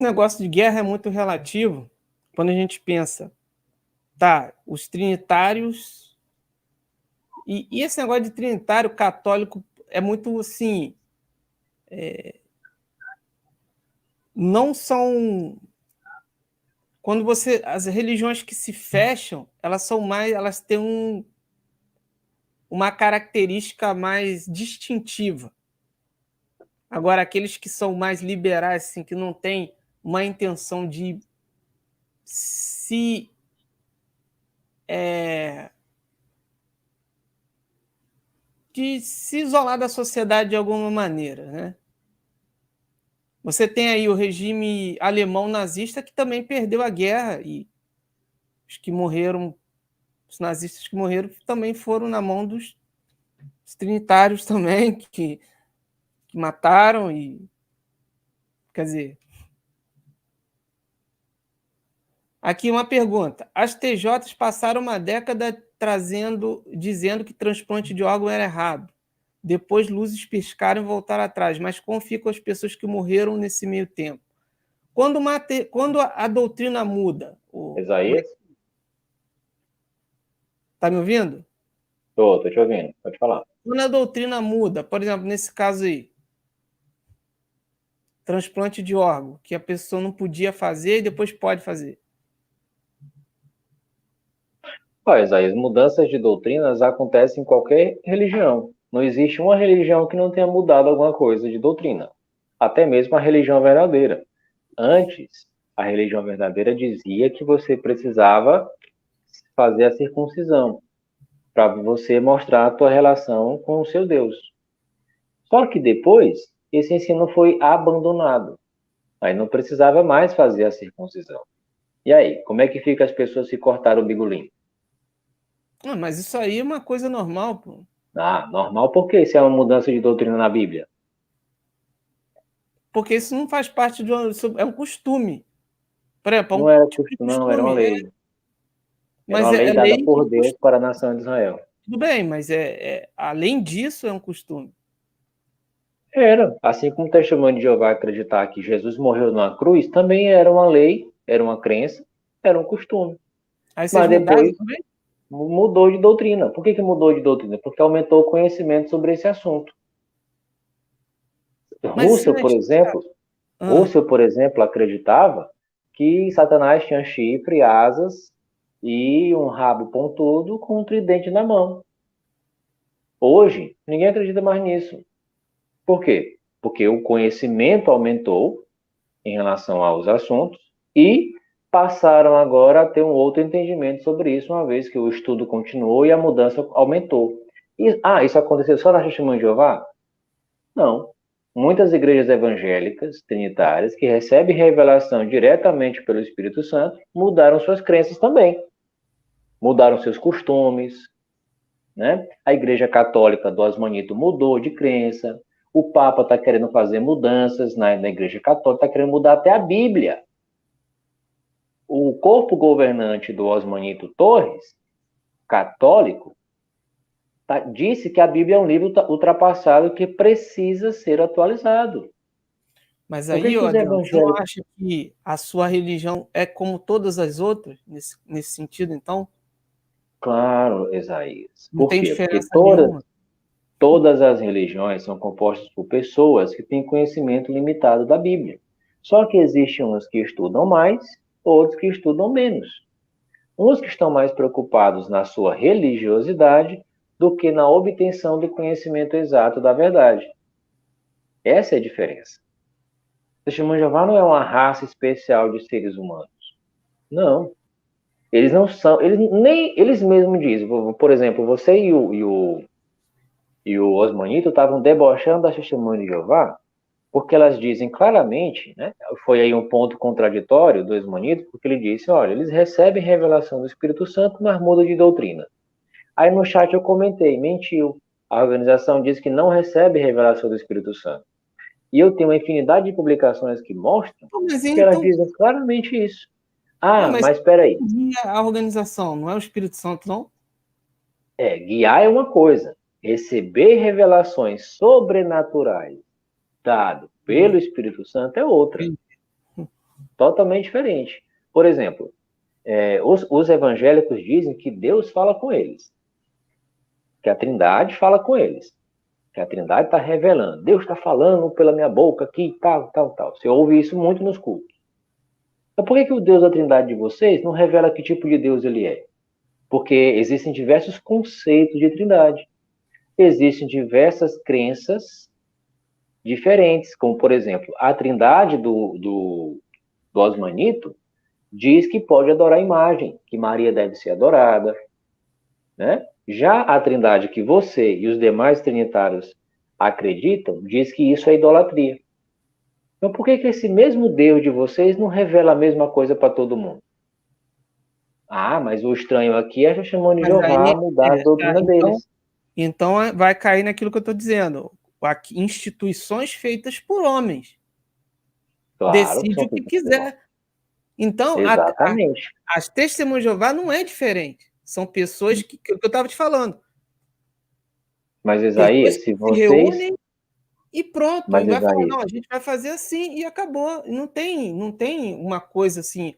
O negócio de guerra é muito relativo quando a gente pensa, tá, os trinitários. E esse negócio de trinitário católico é muito assim. Não são. Quando você. As religiões que se fecham, elas são mais. Elas têm uma característica mais distintiva. Agora, aqueles que são mais liberais, assim, que não têm uma intenção se de se isolar da sociedade de alguma maneira, né? Você tem aí o regime alemão nazista que também perdeu a guerra e os que morreram, os nazistas que morreram também foram na mão dos trinitários também que mataram e quer dizer. Aqui uma pergunta. As TJs passaram uma década dizendo que transplante de órgão era errado. Depois luzes piscaram e voltaram atrás. Mas como ficam as pessoas que morreram nesse meio tempo? Quando a doutrina muda... Isaías? Está me ouvindo? Tô te ouvindo. Pode falar. Quando a doutrina muda, por exemplo, nesse caso aí, transplante de órgão, que a pessoa não podia fazer e depois pode fazer. Isaías, mudanças de doutrinas acontecem em qualquer religião. Não existe uma religião que não tenha mudado alguma coisa de doutrina. Até mesmo a religião verdadeira. Antes, a religião verdadeira dizia que você precisava fazer a circuncisão para você mostrar a tua relação com o seu Deus. Só que depois, esse ensino foi abandonado. Aí não precisava mais fazer a circuncisão. E aí, como é que fica as pessoas se cortaram o bigolim? Mas isso aí é uma coisa normal, pô. Normal porque isso é uma mudança de doutrina na Bíblia. Porque isso não faz parte de é um costume. Por exemplo, Não era costume, não, era uma lei. Era Mas uma lei é dada lei por Deus para a nação de Israel. Tudo bem, mas além disso é um costume. Era. Assim como o testemunho de Jeová acreditar que Jesus morreu numa cruz, também era uma lei, era uma crença, era um costume. Aí vocês Mas mudaram depois também? mudou de doutrina. Por que mudou de doutrina? Porque aumentou o conhecimento sobre esse assunto. Mas isso Russell, não é por exemplo, Russell, por exemplo, acreditava que Satanás tinha chifre, asas e um rabo pontudo com um tridente na mão. Hoje, ninguém acredita mais nisso. Por quê? Porque o conhecimento aumentou em relação aos assuntos e passaram agora a ter um outro entendimento sobre isso, uma vez que o estudo continuou e a mudança aumentou. Isso aconteceu só na Testemunha de Jeová? Não. Muitas igrejas evangélicas, trinitárias, que recebem revelação diretamente pelo Espírito Santo, mudaram suas crenças também. Mudaram seus costumes, né? A Igreja Católica do Osmanito mudou de crença. O Papa está querendo fazer mudanças na Igreja Católica, está querendo mudar até a Bíblia. O corpo governante do Osmanito Torres, católico, disse que a Bíblia é um livro ultrapassado que precisa ser atualizado. Mas Por que aí, os Adriano, você não evangélicos... acha que a sua religião é como todas as outras, nesse sentido, então? Claro, Isaías. Não Por tem quê? Porque diferença nenhuma? todas as religiões são compostas por pessoas que têm conhecimento limitado da Bíblia. Só que existem uns que estudam mais, outros que estudam menos. Uns que estão mais preocupados na sua religiosidade do que na obtenção do conhecimento exato da verdade. Essa é a diferença. O Testemunho de Jeová não é uma raça especial de seres humanos. Não. Eles não são, eles mesmos dizem, por exemplo, você e o Osmanito estavam debochando da Testemunha de Jeová, porque elas dizem claramente, né? Foi aí um ponto contraditório do Osmanito, porque ele disse, olha, eles recebem revelação do Espírito Santo, mas mudam de doutrina. Aí no chat eu comentei, mentiu. A organização diz que não recebe revelação do Espírito Santo. E eu tenho uma infinidade de publicações que mostram que elas dizem claramente isso. Mas espera aí. A organização não é o Espírito Santo, não? Guiar é uma coisa. Receber revelações sobrenaturais dado pelo Espírito Santo é outra. Totalmente diferente. Por exemplo, os evangélicos dizem que Deus fala com eles, que a Trindade fala com eles, que a Trindade está revelando. Deus está falando pela minha boca aqui, tal, tal, tal. Você ouve isso muito nos cultos. Então, por que o Deus da Trindade de vocês não revela que tipo de Deus ele é? Porque existem diversos conceitos de Trindade. Existem diversas crenças diferentes, como, por exemplo, a Trindade do Osmanito diz que pode adorar a imagem, que Maria deve ser adorada, né? Já a Trindade que você e os demais trinitários acreditam, diz que isso é idolatria. Então, por que esse mesmo Deus de vocês não revela a mesma coisa para todo mundo? Ah, mas o estranho aqui é a chamando de Mas Jeová aí, a mudar a doutrina deles. Então vai cair naquilo que eu estou dizendo. Instituições feitas por homens. Claro que Decide são o que feitas por homens. quiser. Então, Exatamente. as testemunhas de Jeová não é diferente. São pessoas que eu estava te falando. Mas, Pessoas Isaías, que se se vocês... reúnem e pronto. Mas, E vai falar, Isaías, não, a gente vai fazer assim e acabou. Não tem uma coisa assim,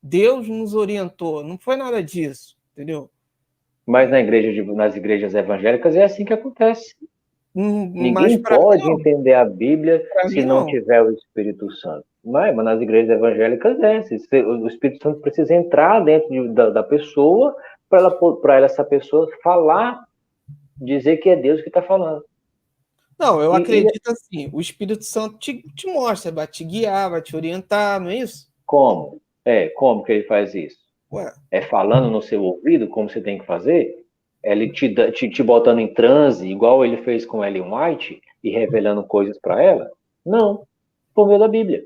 Deus nos orientou. Não foi nada disso, entendeu? mas nas igrejas evangélicas é assim que acontece. Mas Ninguém para mim pode não. entender a Bíblia Para se mim não não. tiver o Espírito Santo. Mas nas igrejas evangélicas o Espírito Santo precisa entrar dentro da pessoa para essa pessoa falar, dizer que é Deus que está falando. Não, eu E acredito assim, o Espírito Santo te mostra, vai te guiar, vai te orientar, não é isso? como? Como que ele faz isso? Ué, É falando no seu ouvido como você tem que fazer? É ele te botando em transe, igual ele fez com Ellen White, e revelando coisas para ela? Não, por meio da Bíblia.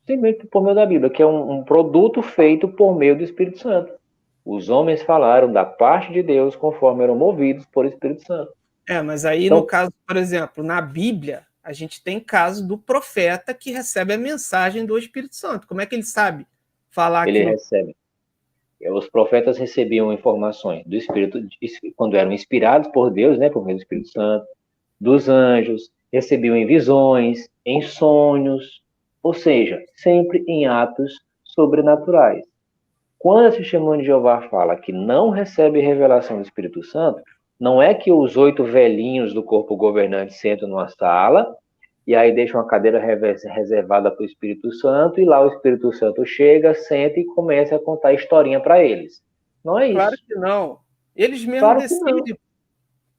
Simplesmente por meio da Bíblia, que é um produto feito por meio do Espírito Santo. Os homens falaram da parte de Deus conforme eram movidos por Espírito Santo. mas aí no Então, caso, por exemplo, na Bíblia, a gente tem caso do profeta que recebe a mensagem do Espírito Santo. Como é que ele sabe falar ele aquilo? recebe. Os profetas recebiam informações do Espírito, quando eram inspirados por Deus, né, por meio do Espírito Santo, dos anjos, recebiam em visões, em sonhos, ou seja, sempre em atos sobrenaturais. Quando esse testemunho de Jeová fala que não recebe revelação do Espírito Santo, não é que os 8 velhinhos do corpo governante sentam numa sala e aí deixam uma cadeira reservada para o Espírito Santo e lá o Espírito Santo chega, senta e começa a contar historinha para eles. Não é Claro isso. que não. Eles mesmos Claro que não. decidem.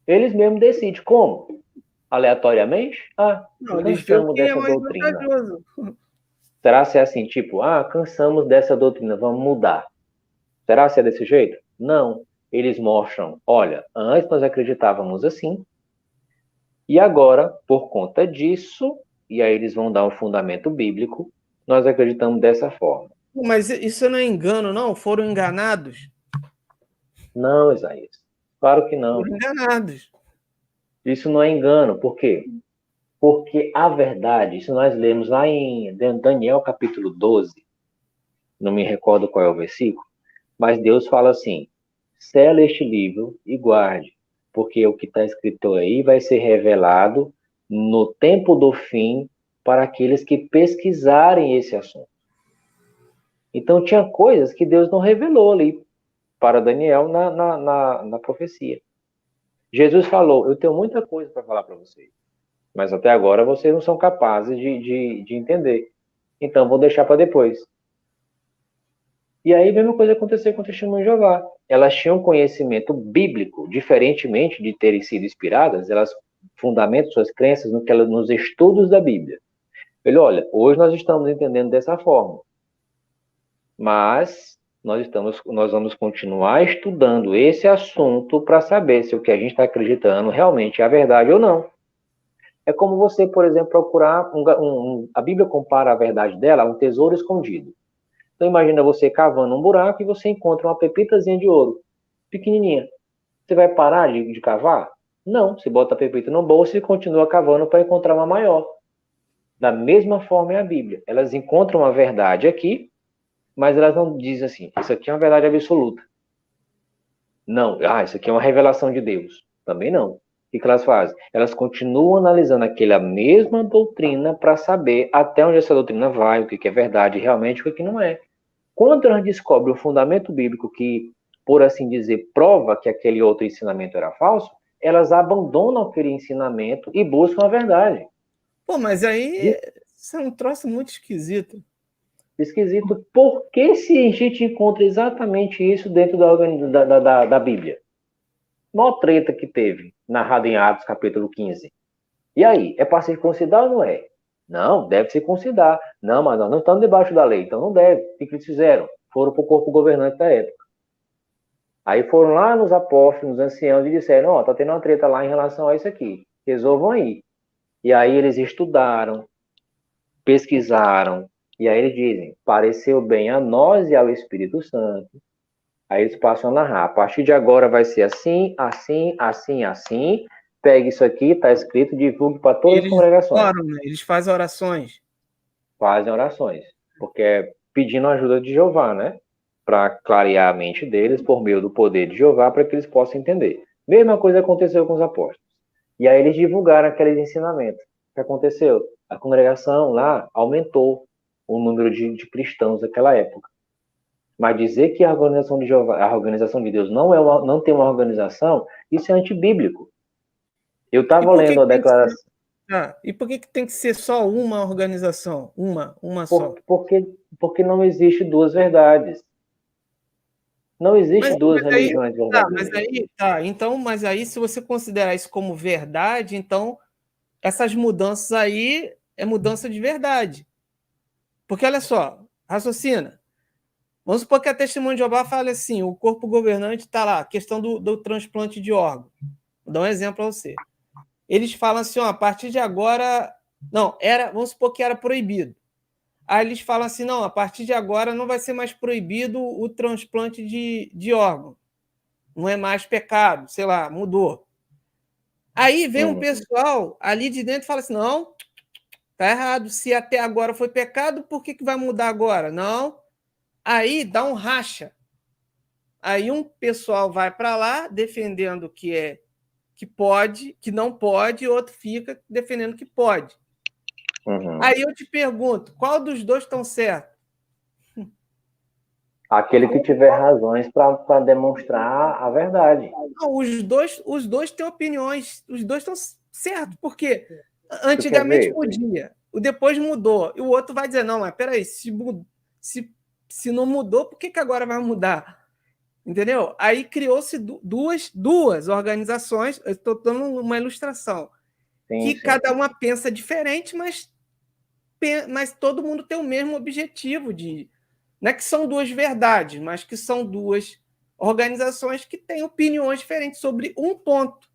Eles mesmos decidem. Como? Aleatoriamente? Não, eles veem Cansamos quem é dessa mais doutrina. vantajoso. Será se é assim, tipo, cansamos dessa doutrina, vamos mudar. Será se é desse jeito? Não. Eles mostram, olha, antes nós acreditávamos assim, e agora, por conta disso, e aí eles vão dar um fundamento bíblico, nós acreditamos dessa forma. Mas isso não é engano, não? Foram enganados? Não, Isaías. Claro que não. Foram enganados. Isso não é engano. Por quê? Porque a verdade, isso nós lemos lá em Daniel capítulo 12, não me recordo qual é o versículo, mas Deus fala assim: sela este livro e guarde, porque o que está escrito aí vai ser revelado no tempo do fim para aqueles que pesquisarem esse assunto. Então, tinha coisas que Deus não revelou ali para Daniel na profecia. Jesus falou: eu tenho muita coisa para falar para vocês, mas até agora vocês não são capazes de entender. Então, vou deixar para depois. E aí, a mesma coisa aconteceu com o Testemunho de Jeová. Elas tinham conhecimento bíblico, diferentemente de terem sido inspiradas, elas fundamentam suas crenças nos estudos da Bíblia. Ele, olha, hoje nós estamos entendendo dessa forma, mas nós vamos continuar estudando esse assunto para saber se o que a gente está acreditando realmente é a verdade ou não. É como você, por exemplo, procurar a Bíblia compara a verdade dela a um tesouro escondido. Então imagina você cavando um buraco e você encontra uma pepitazinha de ouro, pequenininha. Você vai parar de cavar? Não, você bota a pepita no bolso e continua cavando para encontrar uma maior. Da mesma forma é a Bíblia. Elas encontram a verdade aqui, mas elas não dizem assim, isso aqui é uma verdade absoluta. Não, isso aqui é uma revelação de Deus. Também não. que elas fazem? Elas continuam analisando aquela mesma doutrina para saber até onde essa doutrina vai, o que é verdade realmente, o que não é. Quando elas descobrem o fundamento bíblico que, por assim dizer, prova que aquele outro ensinamento era falso, elas abandonam aquele ensinamento e buscam a verdade. Pô, mas aí isso é um troço muito esquisito. Esquisito. Por que se a gente encontra exatamente isso dentro da Bíblia? Maior treta que teve, narrado em Atos, capítulo 15. E aí, é para circuncidar ou não é? Não, deve circuncidar. Não, mas nós não estamos debaixo da lei, então não deve. O que eles fizeram? Foram para o corpo governante da época. Aí foram lá nos apóstolos, nos anciãos, e disseram, ó, tá tendo uma treta lá em relação a isso aqui. Resolvam aí. E aí eles estudaram, pesquisaram, e aí eles dizem, pareceu bem a nós e ao Espírito Santo. Aí eles passam a narrar. A partir de agora vai ser assim, assim, assim, assim. Pegue isso aqui, está escrito, divulgue para todas as congregações. Oram, né? Eles fazem orações. Fazem orações. Porque é pedindo a ajuda de Jeová, né? Para clarear a mente deles por meio do poder de Jeová, para que eles possam entender. Mesma coisa aconteceu com os apóstolos. E aí eles divulgaram aqueles ensinamentos. O que aconteceu? A congregação lá aumentou o número de cristãos daquela época. Mas dizer que a organização de Jeová, a organização de Deus não tem uma organização, isso é antibíblico. Eu estava lendo a declaração. E por que tem que ser só uma organização? Uma só? Porque não existe duas verdades. Não existe duas religiões verdadeiras. Mas aí, se você considerar isso como verdade, então essas mudanças aí é mudança de verdade. Porque olha só, raciocina. Vamos supor que a Testemunha de Jeová fale assim: o corpo governante está lá, questão do transplante de órgão. Vou dar um exemplo para você. Eles falam assim: ó, a partir de agora. Não, vamos supor que era proibido. Aí eles falam assim: não, a partir de agora não vai ser mais proibido o transplante de órgão. Não é mais pecado, sei lá, mudou. Aí vem um pessoal ali de dentro e fala assim: não, tá errado. Se até agora foi pecado, por que vai mudar agora? Não. Aí dá um racha. Aí um pessoal vai para lá defendendo que pode, que não pode, e outro fica defendendo que pode. Aí eu te pergunto, qual dos dois estão certo? Aquele que tiver razões para demonstrar a verdade. Não, os dois têm opiniões, os dois estão certos, porque antigamente podia, o depois mudou, e o outro vai dizer, não, mas peraí, se não mudou, por que agora vai mudar? Entendeu? Aí criou-se duas organizações, eu estou dando uma ilustração, que cada uma pensa diferente, mas todo mundo tem o mesmo objetivo não é que são duas verdades, mas que são duas organizações que têm opiniões diferentes sobre um ponto,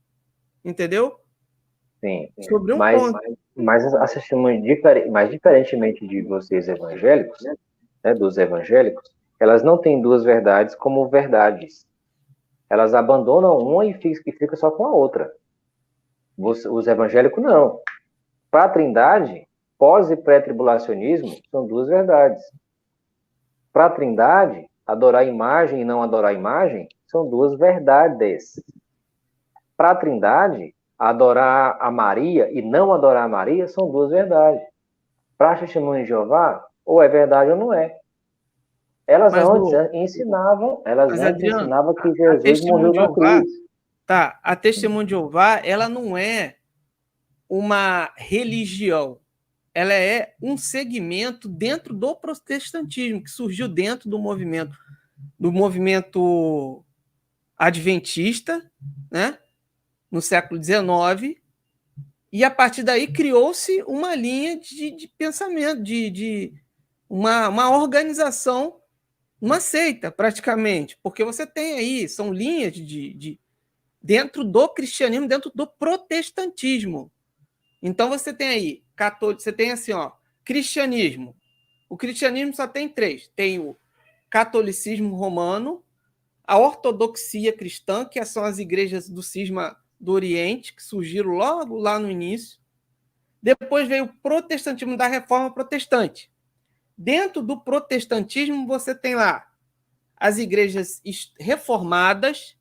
entendeu? Sim, sobre um ponto. Mas diferentemente de vocês evangélicos, né, dos evangélicos, elas não têm duas verdades como verdades. Elas abandonam uma e fica só com a outra. Os evangélicos não. Para a Trindade, pós e pré-tribulacionismo são duas verdades. Para a Trindade, adorar imagem e não adorar imagem são duas verdades. Para a Trindade, adorar a Maria e não adorar a Maria são duas verdades. Para a Testemunha de Jeová, ou é verdade ou não é. Elas antes ensinavam que Jesus morreu na cruz. Tá, a Testemunha de Jeová, ela não é uma religião. Ela é um segmento dentro do protestantismo, que surgiu dentro do movimento adventista, né? No século XIX, e a partir daí criou-se uma linha de pensamento, de uma organização, uma seita, praticamente, porque você tem aí, são linhas dentro do cristianismo, dentro do protestantismo. Então você tem aí, você tem assim, ó, cristianismo. O cristianismo só tem três: tem o catolicismo romano, a ortodoxia cristã, que são as igrejas do cisma do Oriente, que surgiram logo lá no início. Depois veio o protestantismo da Reforma Protestante. Dentro do protestantismo, você tem lá as igrejas reformadas,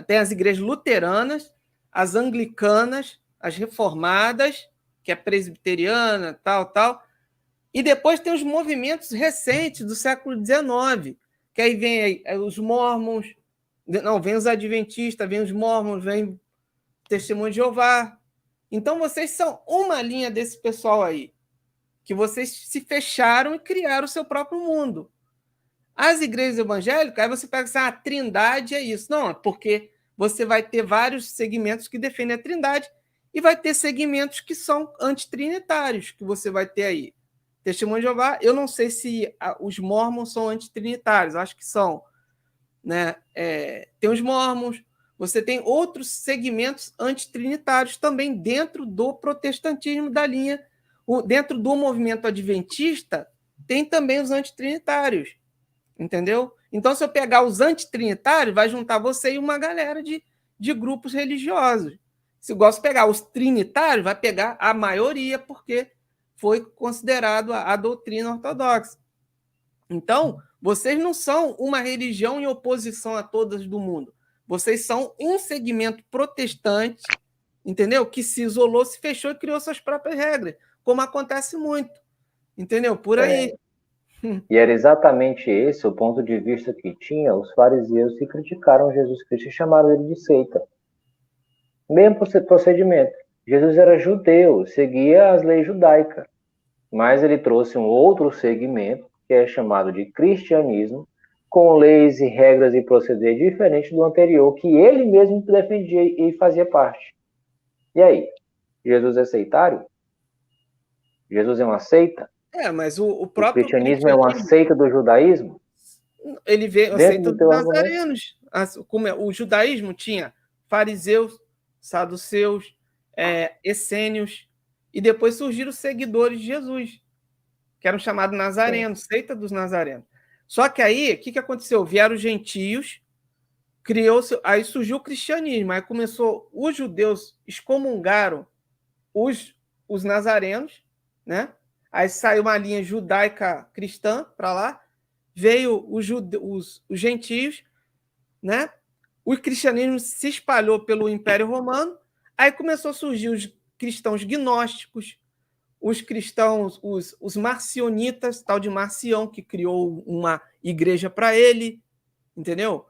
tem as igrejas luteranas, as anglicanas, as reformadas, que é presbiteriana, tal. E depois tem os movimentos recentes do século XIX, que aí vem os mormons, não, vem os adventistas, vem os mormons, vem Testemunho de Jeová. Então, vocês são uma linha desse pessoal aí, que vocês se fecharam e criaram o seu próprio mundo. As igrejas evangélicas, aí você pega assim, a trindade é isso. Não, é porque você vai ter vários segmentos que defendem a trindade e vai ter segmentos que são antitrinitários, que você vai ter aí. Testemunho de Jeová, eu não sei se os mormons são antitrinitários, acho que são. Né? Tem os mormons, você tem outros segmentos antitrinitários também dentro do protestantismo da linha. Dentro do movimento adventista, tem também os antitrinitários. Entendeu? Então, se eu pegar os antitrinitários, vai juntar você e uma galera de grupos religiosos. Se eu gosto de pegar os trinitários, vai pegar a maioria, porque foi considerado a doutrina ortodoxa. Então, vocês não são uma religião em oposição a todas do mundo. Vocês são um segmento protestante, entendeu? Que se isolou, se fechou e criou suas próprias regras, como acontece muito, entendeu? Por aí. E era exatamente esse o ponto de vista que tinha os fariseus que criticaram Jesus Cristo e chamaram ele de seita. Mesmo procedimento. Jesus era judeu, seguia as leis judaicas, mas ele trouxe um outro segmento, que é chamado de cristianismo, com leis e regras e proceder diferentes do anterior, que ele mesmo defendia e fazia parte. E aí? Jesus é sectário? Jesus é uma seita? Mas o próprio cristianismo é uma seita do judaísmo? Ele veio a seita dos nazarenos. O judaísmo tinha fariseus, saduceus, essênios, e depois surgiram os seguidores de Jesus, que eram chamados nazarenos, seita dos nazarenos. Só que aí, o que aconteceu? Vieram os gentios, aí surgiu o cristianismo, aí começou, os judeus excomungaram os nazarenos, né? Aí saiu uma linha judaica cristã para lá, veio os gentios, né? O cristianismo se espalhou pelo Império Romano, aí começou a surgir os cristãos gnósticos, os cristãos, os marcionitas, tal de Marcião, que criou uma igreja para ele, entendeu?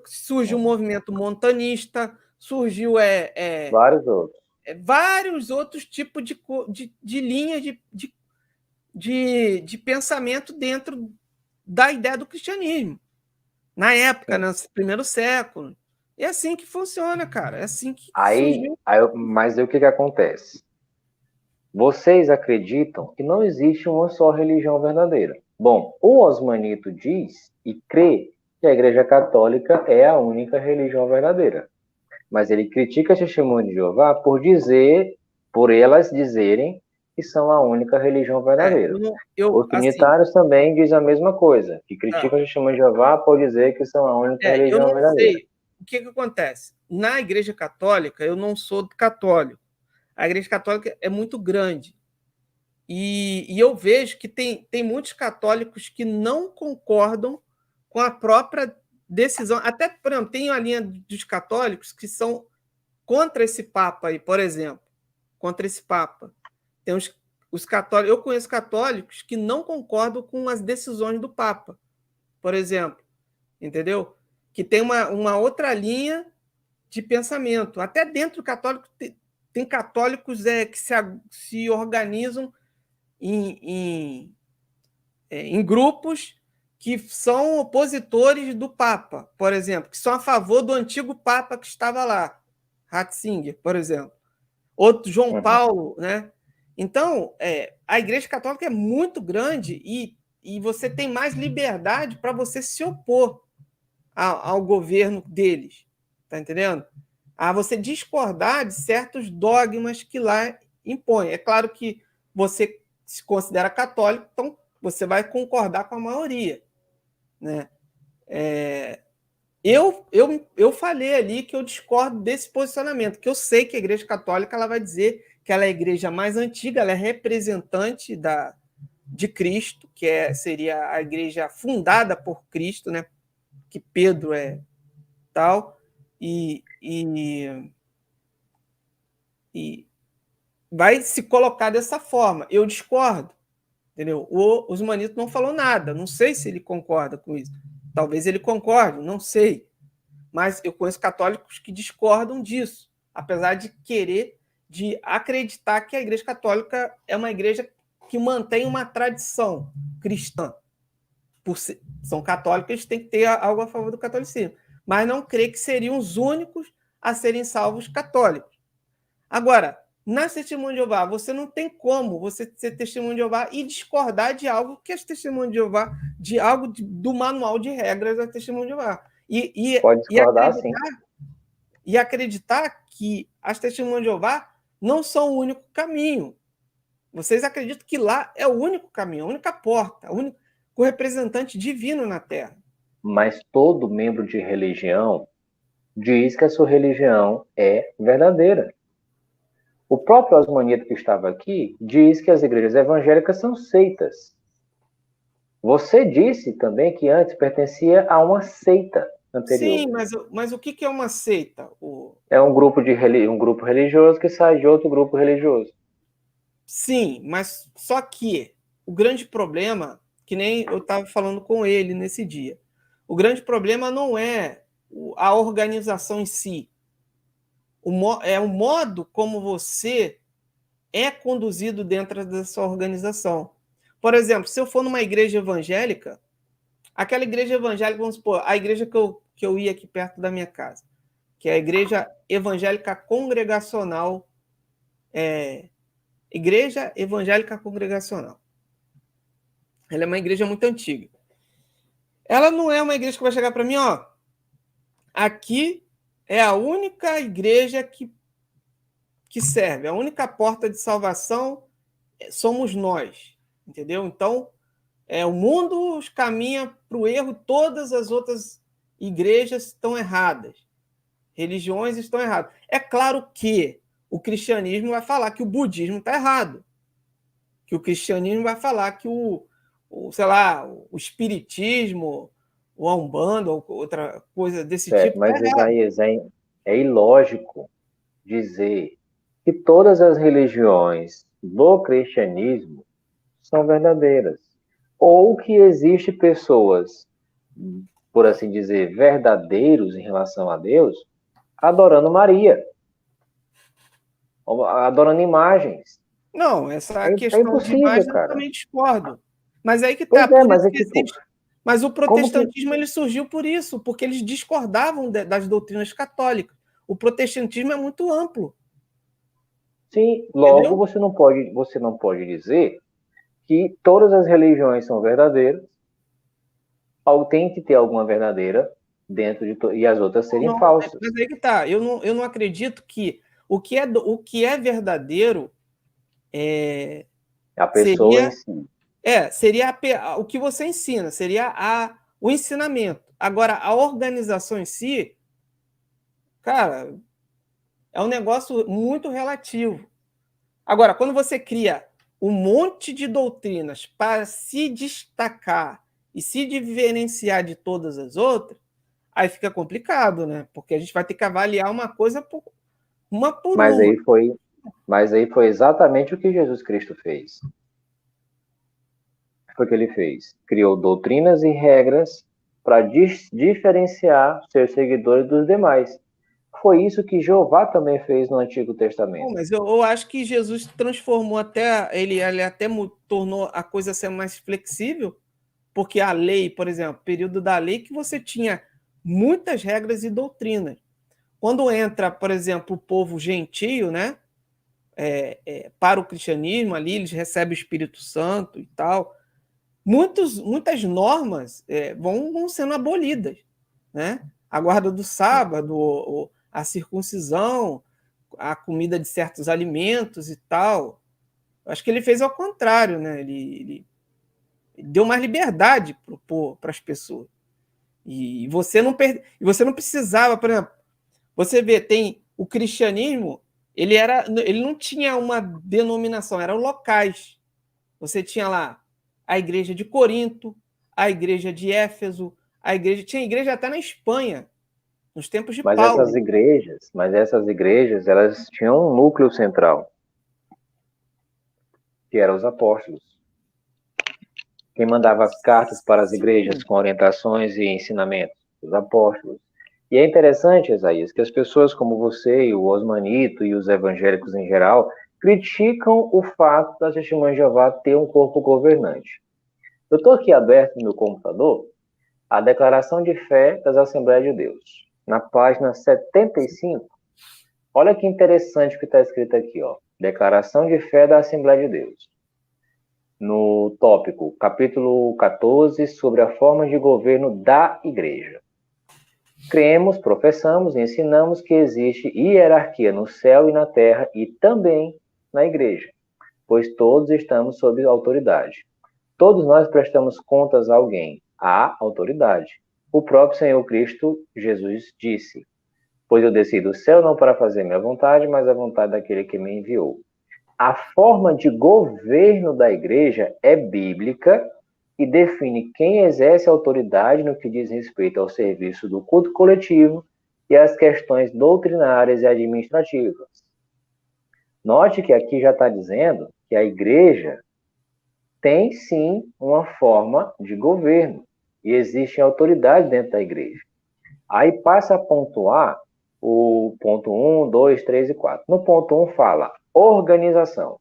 Surgiu o movimento montanista, surgiu vários outros tipos de linhas de pensamento dentro da ideia do cristianismo. Na época, no primeiro século. É assim que funciona, cara. É assim que surgiu. Mas aí o que acontece? Vocês acreditam que não existe uma só religião verdadeira. Bom, o Osmanito diz e crê que a Igreja Católica é a única religião verdadeira. Mas ele critica a Testemunho de Jeová por elas dizerem que são a única religião verdadeira. Os trinitários também dizem a mesma coisa, que criticam a Testemunho de Jeová por dizer que são a única religião verdadeira. Sei. O que acontece? Na Igreja Católica, eu não sou católico. A Igreja Católica é muito grande. E eu vejo que tem muitos católicos que não concordam com a própria decisão. Até, por exemplo, tem a linha dos católicos que são contra esse Papa aí, por exemplo. Contra esse Papa. Tem os católicos. Eu conheço católicos que não concordam com as decisões do Papa, por exemplo. Entendeu? Que tem uma outra linha de pensamento. Até dentro do católico tem católicos que se organizam em grupos que são opositores do Papa, por exemplo, que são a favor do antigo Papa que estava lá, Ratzinger, por exemplo. Outro, João Paulo, né? Então, a Igreja Católica é muito grande e você tem mais liberdade para você se opor ao governo deles, tá entendendo? A você discordar de certos dogmas que lá impõem. É claro que você se considera católico, então você vai concordar com a maioria, né? Eu falei ali que eu discordo desse posicionamento, que eu sei que a Igreja Católica ela vai dizer que ela é a igreja mais antiga, ela é representante de Cristo, que seria a igreja fundada por Cristo, né? Que Pedro é tal, e e vai se colocar dessa forma. Eu discordo, entendeu? O Osmanito não falou nada, não sei se ele concorda com isso. Talvez ele concorde, não sei. Mas eu conheço católicos que discordam disso, apesar de querer, de acreditar que a Igreja Católica é uma igreja que mantém uma tradição cristã. São católicos, eles têm que ter algo a favor do catolicismo, mas não crê que seriam os únicos a serem salvos católicos. Agora, na Testemunha de Jeová, você não tem como você ser Testemunha de Jeová e discordar de algo que as Testemunhas de Jeová, de algo do manual de regras da Testemunha de Jeová. Pode discordar, sim. E acreditar que as Testemunhas de Jeová não são o único caminho. Vocês acreditam que lá é o único caminho, a única porta, o representante divino na Terra. Mas todo membro de religião diz que a sua religião é verdadeira. O próprio Osmanito que estava aqui diz que as igrejas evangélicas são seitas. Você disse também que antes pertencia a uma seita anterior. Sim, mas o que é uma seita? É um grupo religioso que sai de outro grupo religioso. Sim, mas só que o grande problema, que nem eu estava falando com ele nesse dia, o grande problema não é a organização em si, é o modo como você é conduzido dentro dessa organização. Por exemplo, se eu for numa igreja evangélica, aquela igreja evangélica, vamos supor, a igreja que eu ia aqui perto da minha casa, que é a Igreja Evangélica Congregacional, Igreja Evangélica Congregacional. Ela é uma igreja muito antiga. Ela não é uma igreja que vai chegar para mim, ó, aqui é a única igreja que serve, a única porta de salvação somos nós, entendeu? Então, o mundo caminha para o erro, todas as outras igrejas estão erradas, religiões estão erradas. É claro que o cristianismo vai falar que o budismo está errado, que o cristianismo vai falar que sei lá, o espiritismo, o umbanda, ou outra coisa desse tipo. Mas Isaías, é ilógico dizer que todas as religiões do cristianismo são verdadeiras. Ou que existe pessoas, por assim dizer, verdadeiros em relação a Deus, adorando Maria, adorando imagens. Não, essa questão de imagem eu também discordo. Mas aí que está, mas o protestantismo ele surgiu por isso, porque eles discordavam das doutrinas católicas. O protestantismo é muito amplo. Sim, logo você não pode dizer que todas as religiões são verdadeiras, ou tem que ter alguma verdadeira dentro e as outras serem falsas. Mas aí que está. Eu não acredito que o que é verdadeiro a pessoa em si. Seria o que você ensina, seria o ensinamento. Agora, a organização em si, cara, é um negócio muito relativo. Agora, quando você cria um monte de doutrinas para se destacar e se diferenciar de todas as outras, aí fica complicado, né? Porque a gente vai ter que avaliar uma coisa por uma. Mas aí foi exatamente o que Jesus Cristo fez. Foi o que ele fez. Criou doutrinas e regras para diferenciar seus seguidores dos demais. Foi isso que Jeová também fez no Antigo Testamento. Mas eu acho que Jesus transformou ele até tornou a coisa ser mais flexível, porque a lei, por exemplo, período da lei que você tinha muitas regras e doutrinas. Quando entra, por exemplo, o povo gentio, né, para o cristianismo, ali eles recebem o Espírito Santo e tal, muitas normas vão sendo abolidas, né? A guarda do sábado, a circuncisão, a comida de certos alimentos e tal. Acho que ele fez ao contrário, né? Ele deu mais liberdade para as pessoas. E você não precisava, por exemplo, você vê, tem o cristianismo, ele não tinha uma denominação, eram locais. Você tinha lá a igreja de Corinto, a igreja de Éfeso, tinha igreja até na Espanha, Nos tempos de Mas Paulo. essas igrejas, elas tinham um núcleo central, que eram os apóstolos. Quem mandava as cartas para as igrejas com orientações e ensinamentos? Os apóstolos. E é interessante, Isaías, que as pessoas como você e o Osmanito e os evangélicos em geral criticam o fato da Testemunha de Jeová ter um corpo governante. Eu estou aqui aberto no meu computador a Declaração de Fé das Assembleias de Deus. Na página 75, olha que interessante o que está escrito aqui, ó. Declaração de Fé da Assembleia de Deus. No tópico, capítulo 14, sobre a forma de governo da Igreja. Cremos, professamos e ensinamos que existe hierarquia no céu e na terra e também na Igreja, pois todos estamos sob autoridade. Todos nós prestamos contas a alguém, à autoridade. O próprio Senhor Cristo Jesus disse: pois eu desci do céu não para fazer minha vontade, mas a vontade daquele que me enviou. A forma de governo da igreja é bíblica e define quem exerce autoridade no que diz respeito ao serviço do culto coletivo e às questões doutrinárias e administrativas. Note que aqui já está dizendo que a igreja tem sim uma forma de governo e existe autoridade dentro da igreja. Aí passa a pontuar o ponto 1, 2, 3 e 4. No ponto 1 fala organização.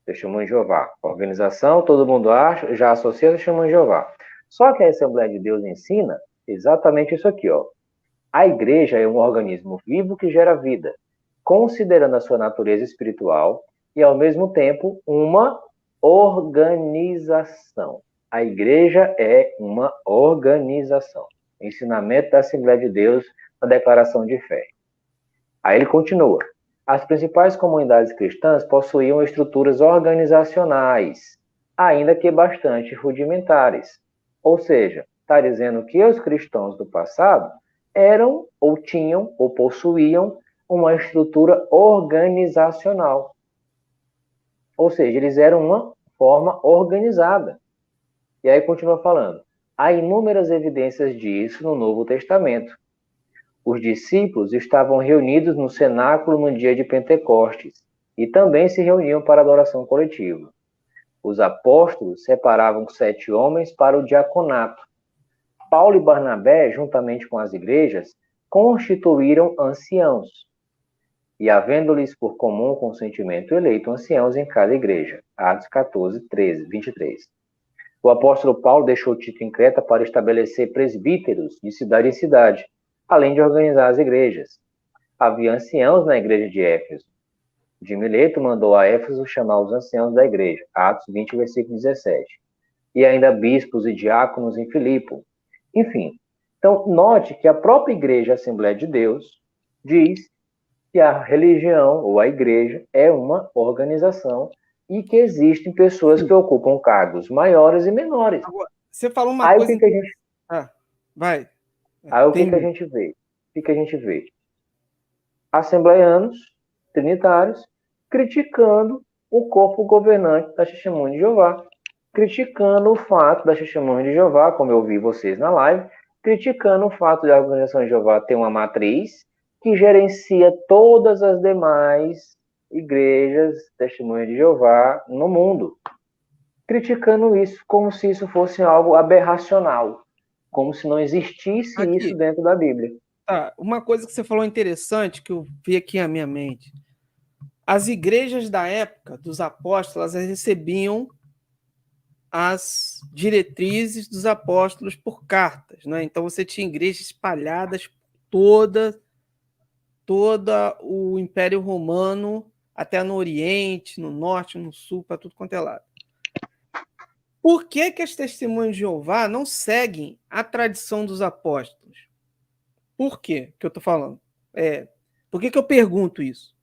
Testemunho de Jeová. Organização, todo mundo acha, já associa Testemunho de Jeová. Só que a Assembleia de Deus ensina exatamente isso aqui, ó. A igreja é um organismo vivo que gera vida, considerando a sua natureza espiritual e, ao mesmo tempo, uma organização. A igreja é uma organização. Ensinamento da Assembleia de Deus na Declaração de Fé. Aí ele continua. As principais comunidades cristãs possuíam estruturas organizacionais, ainda que bastante rudimentares. Ou seja, está dizendo que os cristãos do passado eram, ou tinham, ou possuíam uma estrutura organizacional. Ou seja, eles eram uma forma organizada. E aí continua falando. Há inúmeras evidências disso no Novo Testamento. Os discípulos estavam reunidos no cenáculo no dia de Pentecostes e também se reuniam para adoração coletiva. Os apóstolos separavam 7 homens para o diaconato. Paulo e Barnabé, juntamente com as igrejas, constituíram anciãos. E havendo-lhes por comum consentimento eleito anciãos em cada igreja. Atos 14, 13, 23. O apóstolo Paulo deixou Tito em Creta para estabelecer presbíteros de cidade em cidade, além de organizar as igrejas. Havia anciãos na igreja de Éfeso. De Mileto mandou a Éfeso chamar os anciãos da igreja, Atos 20, versículo 17. E ainda bispos e diáconos em Filipo. Enfim, então note que a própria igreja Assembleia de Deus diz que a religião ou a igreja é uma organização e que existem pessoas que ocupam cargos maiores e menores. Agora, você falou uma coisa... Aí o que a gente... vai. Aí o que a gente vê? O que a gente vê? Assembleianos, trinitários, criticando o corpo governante da Testemunha de Jeová, criticando o fato da Testemunha de Jeová, como eu vi vocês na live, criticando o fato da Organização de Jeová ter uma matriz que gerencia todas as demais igrejas Testemunha de Jeová no mundo, criticando isso como se isso fosse algo aberracional, como se não existisse isso dentro da Bíblia. Uma coisa que você falou interessante, que eu vi aqui na minha mente. As igrejas da época dos apóstolos, elas recebiam as diretrizes dos apóstolos por cartas, né? Então você tinha igrejas espalhadas por todo o Império Romano, até no Oriente, no Norte, no Sul, para tudo quanto é lado. Por que as Testemunhas de Jeová não seguem a tradição dos apóstolos? Por quê que eu estou falando? Por que eu pergunto isso?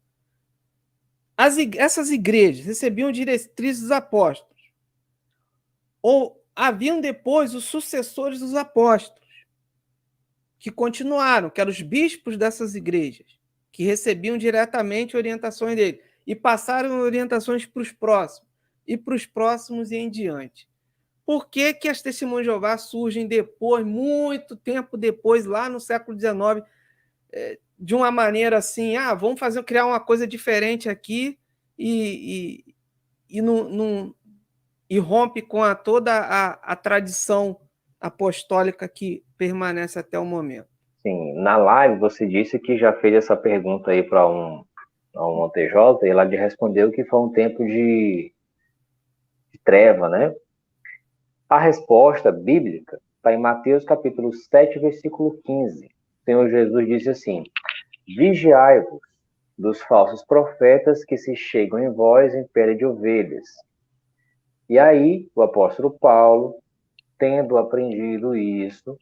Essas igrejas recebiam diretrizes dos apóstolos. Ou haviam depois os sucessores dos apóstolos, que continuaram, que eram os bispos dessas igrejas, que recebiam diretamente orientações dele, e passaram orientações para os próximos, e para os próximos e em diante. Por que que as testemunhas de Jeová surgem depois, muito tempo depois, lá no século XIX, de uma maneira assim, vamos criar uma coisa diferente aqui e rompe com toda a tradição apostólica que permanece até o momento? Sim, na live você disse que já fez essa pergunta aí para um TJ, e ela lhe respondeu que foi um tempo de treva, né? A resposta bíblica está em Mateus capítulo 7, versículo 15. O Senhor Jesus disse assim: vigiai-vos dos falsos profetas que se chegam em vós em pele de ovelhas. E aí, o apóstolo Paulo, tendo aprendido isso,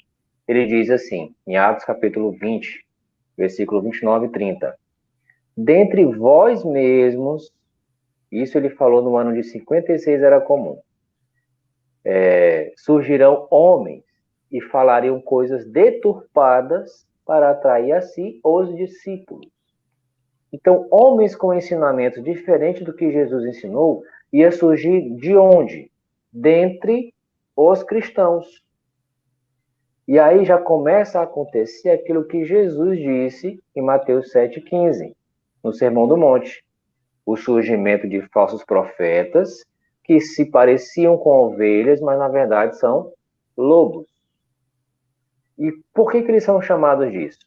ele diz assim, em Atos capítulo 20, versículo 29 e 30. Dentre vós mesmos, isso ele falou no ano de 56, era comum, surgirão homens e falariam coisas deturpadas para atrair a si os discípulos. Então, homens com ensinamentos diferentes do que Jesus ensinou, ia surgir de onde? Dentre os cristãos. E aí já começa a acontecer aquilo que Jesus disse em Mateus 7,15, no Sermão do Monte. O surgimento de falsos profetas que se pareciam com ovelhas, mas na verdade são lobos. E por que eles são chamados disso?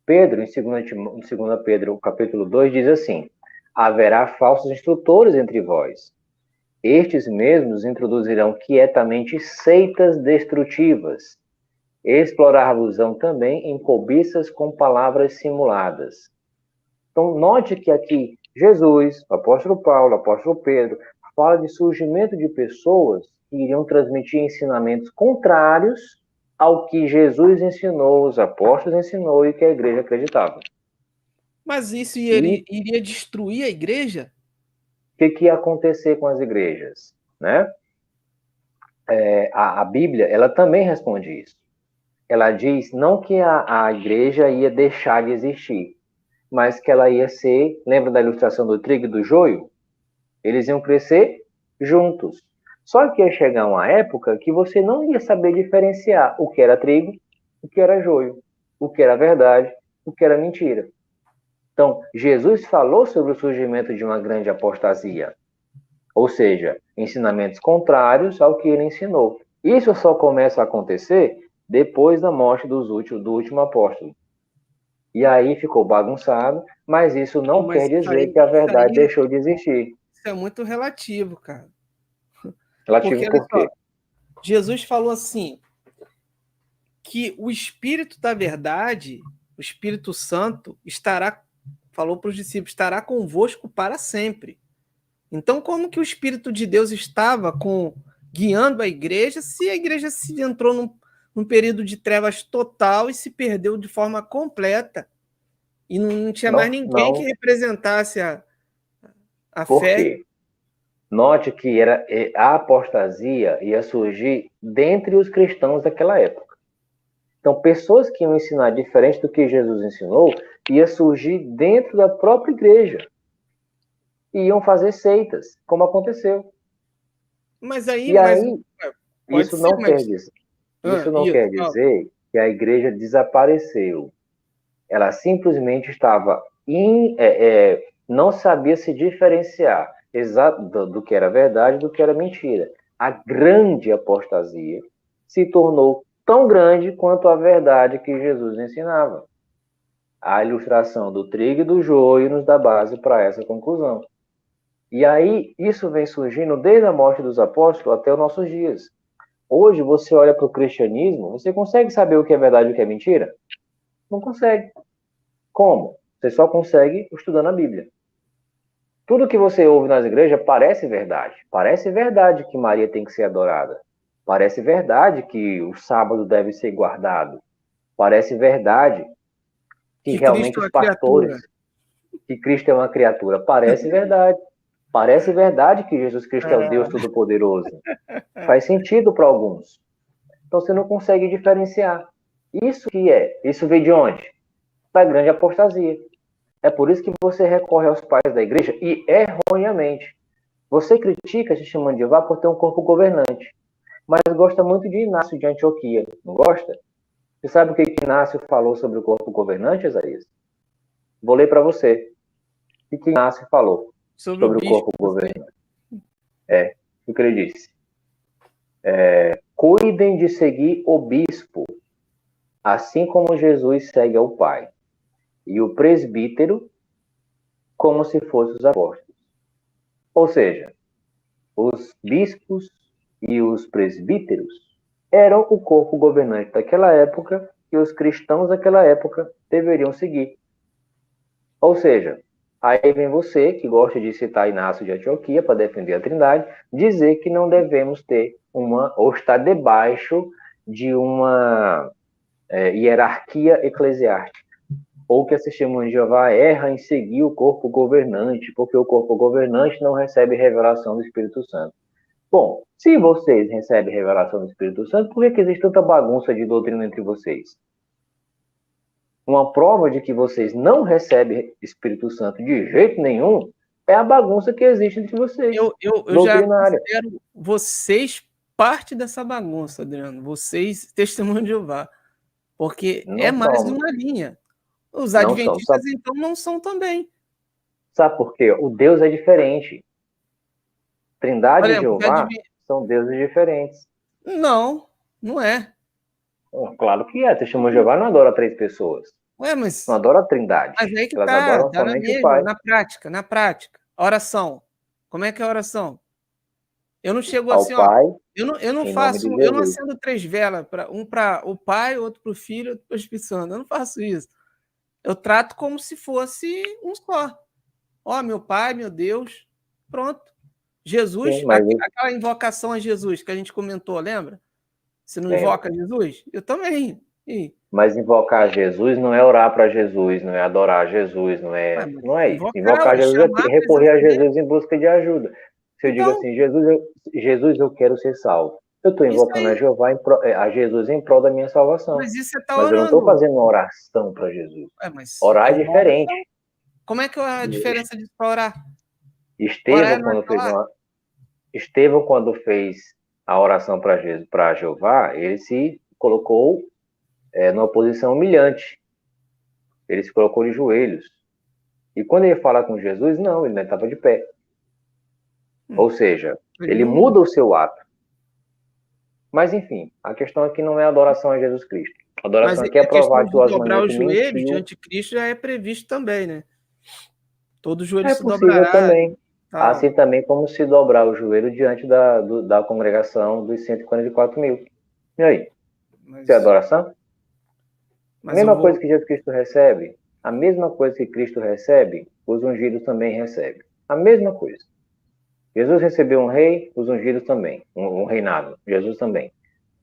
Pedro, em 2 Pedro, capítulo 2, diz assim: haverá falsos instrutores entre vós. Estes mesmos introduzirão quietamente seitas destrutivas. Explorar-vos-ão também em cobiças com palavras simuladas. Então, note que aqui Jesus, o apóstolo Paulo, o apóstolo Pedro, fala de surgimento de pessoas que iriam transmitir ensinamentos contrários ao que Jesus ensinou, os apóstolos ensinou e que a igreja acreditava. Mas isso iria destruir a igreja? O que ia acontecer com as igrejas? Né? A Bíblia, ela também responde isso. Ela diz não que a igreja ia deixar de existir, mas que ela ia ser, lembra da ilustração do trigo e do joio? Eles iam crescer juntos. Só que ia chegar uma época que você não ia saber diferenciar o que era trigo, o que era joio, o que era verdade, o que era mentira. Então, Jesus falou sobre o surgimento de uma grande apostasia, ou seja, ensinamentos contrários ao que ele ensinou. Isso só começa a acontecer depois da morte do último apóstolo. E aí ficou bagunçado, mas isso não quer dizer que a verdade deixou de existir. Isso é muito relativo, cara. Relativo por quê? Jesus falou assim, que o Espírito da verdade, o Espírito Santo, falou para os discípulos, estará convosco para sempre. Então, como que o Espírito de Deus estava guiando a igreja, se a igreja se entrou num período de trevas total e se perdeu de forma completa? E não tinha mais ninguém que representasse a Por fé. quê? Note que a apostasia ia surgir dentre os cristãos daquela época. Então, pessoas que iam ensinar diferente do que Jesus ensinou, ia surgir dentro da própria igreja. E iam fazer seitas, como aconteceu. Mas aí, isso não quer dizer que a igreja desapareceu. Ela simplesmente estava não sabia se diferenciar do que era verdade e do que era mentira. A grande apostasia se tornou tão grande quanto a verdade que Jesus ensinava. A ilustração do trigo e do joio nos dá base para essa conclusão. E aí, isso vem surgindo desde a morte dos apóstolos até os nossos dias. Hoje, você olha para o cristianismo, você consegue saber o que é verdade e o que é mentira? Não consegue. Como? Você só consegue estudando a Bíblia. Tudo que você ouve nas igrejas parece verdade. Parece verdade que Maria tem que ser adorada. Parece verdade que o sábado deve ser guardado. Parece verdade que realmente os pastores... que Cristo é uma criatura. Parece verdade. Parece verdade que Jesus Cristo é o Deus Todo-Poderoso. Faz sentido para alguns. Então você não consegue diferenciar. Isso veio de onde? Da grande apostasia. É por isso que você recorre aos pais da igreja, e erroneamente. Você critica a Testemunha de Jeová por ter um corpo governante, mas gosta muito de Inácio de Antioquia, não gosta? Você sabe o que Inácio falou sobre o corpo governante, Isaías? Vou ler para você. O que Inácio falou Sobre o sobre o bispo. corpo governante? O que ele disse? Cuidem de seguir o bispo, assim como Jesus segue ao Pai, e o presbítero como se fossem os apóstolos. Ou seja, os bispos e os presbíteros eram o corpo governante daquela época e os cristãos daquela época deveriam seguir. Ou seja, aí vem você, que gosta de citar Inácio de Antioquia para defender a Trindade, dizer que não devemos ter ou estar debaixo de uma hierarquia eclesiástica. Ou que a Testemunha de Jeová erra em seguir o corpo governante, porque o corpo governante não recebe revelação do Espírito Santo. Bom, se vocês recebem revelação do Espírito Santo, por que existe tanta bagunça de doutrina entre vocês? Uma prova de que vocês não recebem Espírito Santo de jeito nenhum é a bagunça que existe entre vocês. Eu já considero vocês parte dessa bagunça, Adriano. Vocês, Testemunho de Jeová. Porque não é mais somos. uma linha. Os adventistas, então, não são também. Sabe por quê? O Deus é diferente. Trindade e Jeová são deuses diferentes. Não, não é. Claro que é. Testemunho de Jeová não adora 3 pessoas. Ué, mas... Não adora a Trindade. Mas aí que elas tá, adoram somente o Pai. Na prática. Oração. Como é que é a oração? Eu não chego ao assim, Pai, ó. Eu não faço, eu não acendo 3 velas, um para o Pai, outro para o Filho, outro para o Espírito Santo. Eu não faço isso. Eu trato como se fosse um só. Ó, meu Pai, meu Deus. Pronto. Jesus, sim, aquela invocação a Jesus que a gente comentou, lembra? Você não invoca Jesus? Eu também. Mas invocar Jesus não é orar para Jesus, não é adorar Jesus, não é isso. Invocar Jesus é recorrer a Jesus em busca de ajuda. Se eu digo assim, Jesus, eu quero ser salvo. Eu estou invocando a Jesus em prol da minha salvação. Mas isso você está orando. Eu não estou fazendo uma oração para Jesus. Orar é diferente. Como é que é a diferença disso para orar? Estevão, quando fez a oração para Jeová, ele se colocou numa posição humilhante. Ele se colocou de joelhos. E quando ele fala com Jesus, não, ele não estava de pé. Ou seja, ele muda o seu ato. Mas, enfim, a questão aqui não é adoração a Jesus Cristo. A adoração aqui é provar que o dobrar os joelhos diante de Cristo já é previsto também, né? Todo joelho se dobrará. É possível também. Assim também como se dobrar o joelho diante da congregação dos 144 mil. E aí? Isso é adoração? A mesma coisa que Jesus Cristo recebe, a mesma coisa que Cristo recebe, os ungidos também recebem. A mesma coisa. Jesus recebeu um rei, os ungidos também. Um reinado, Jesus também.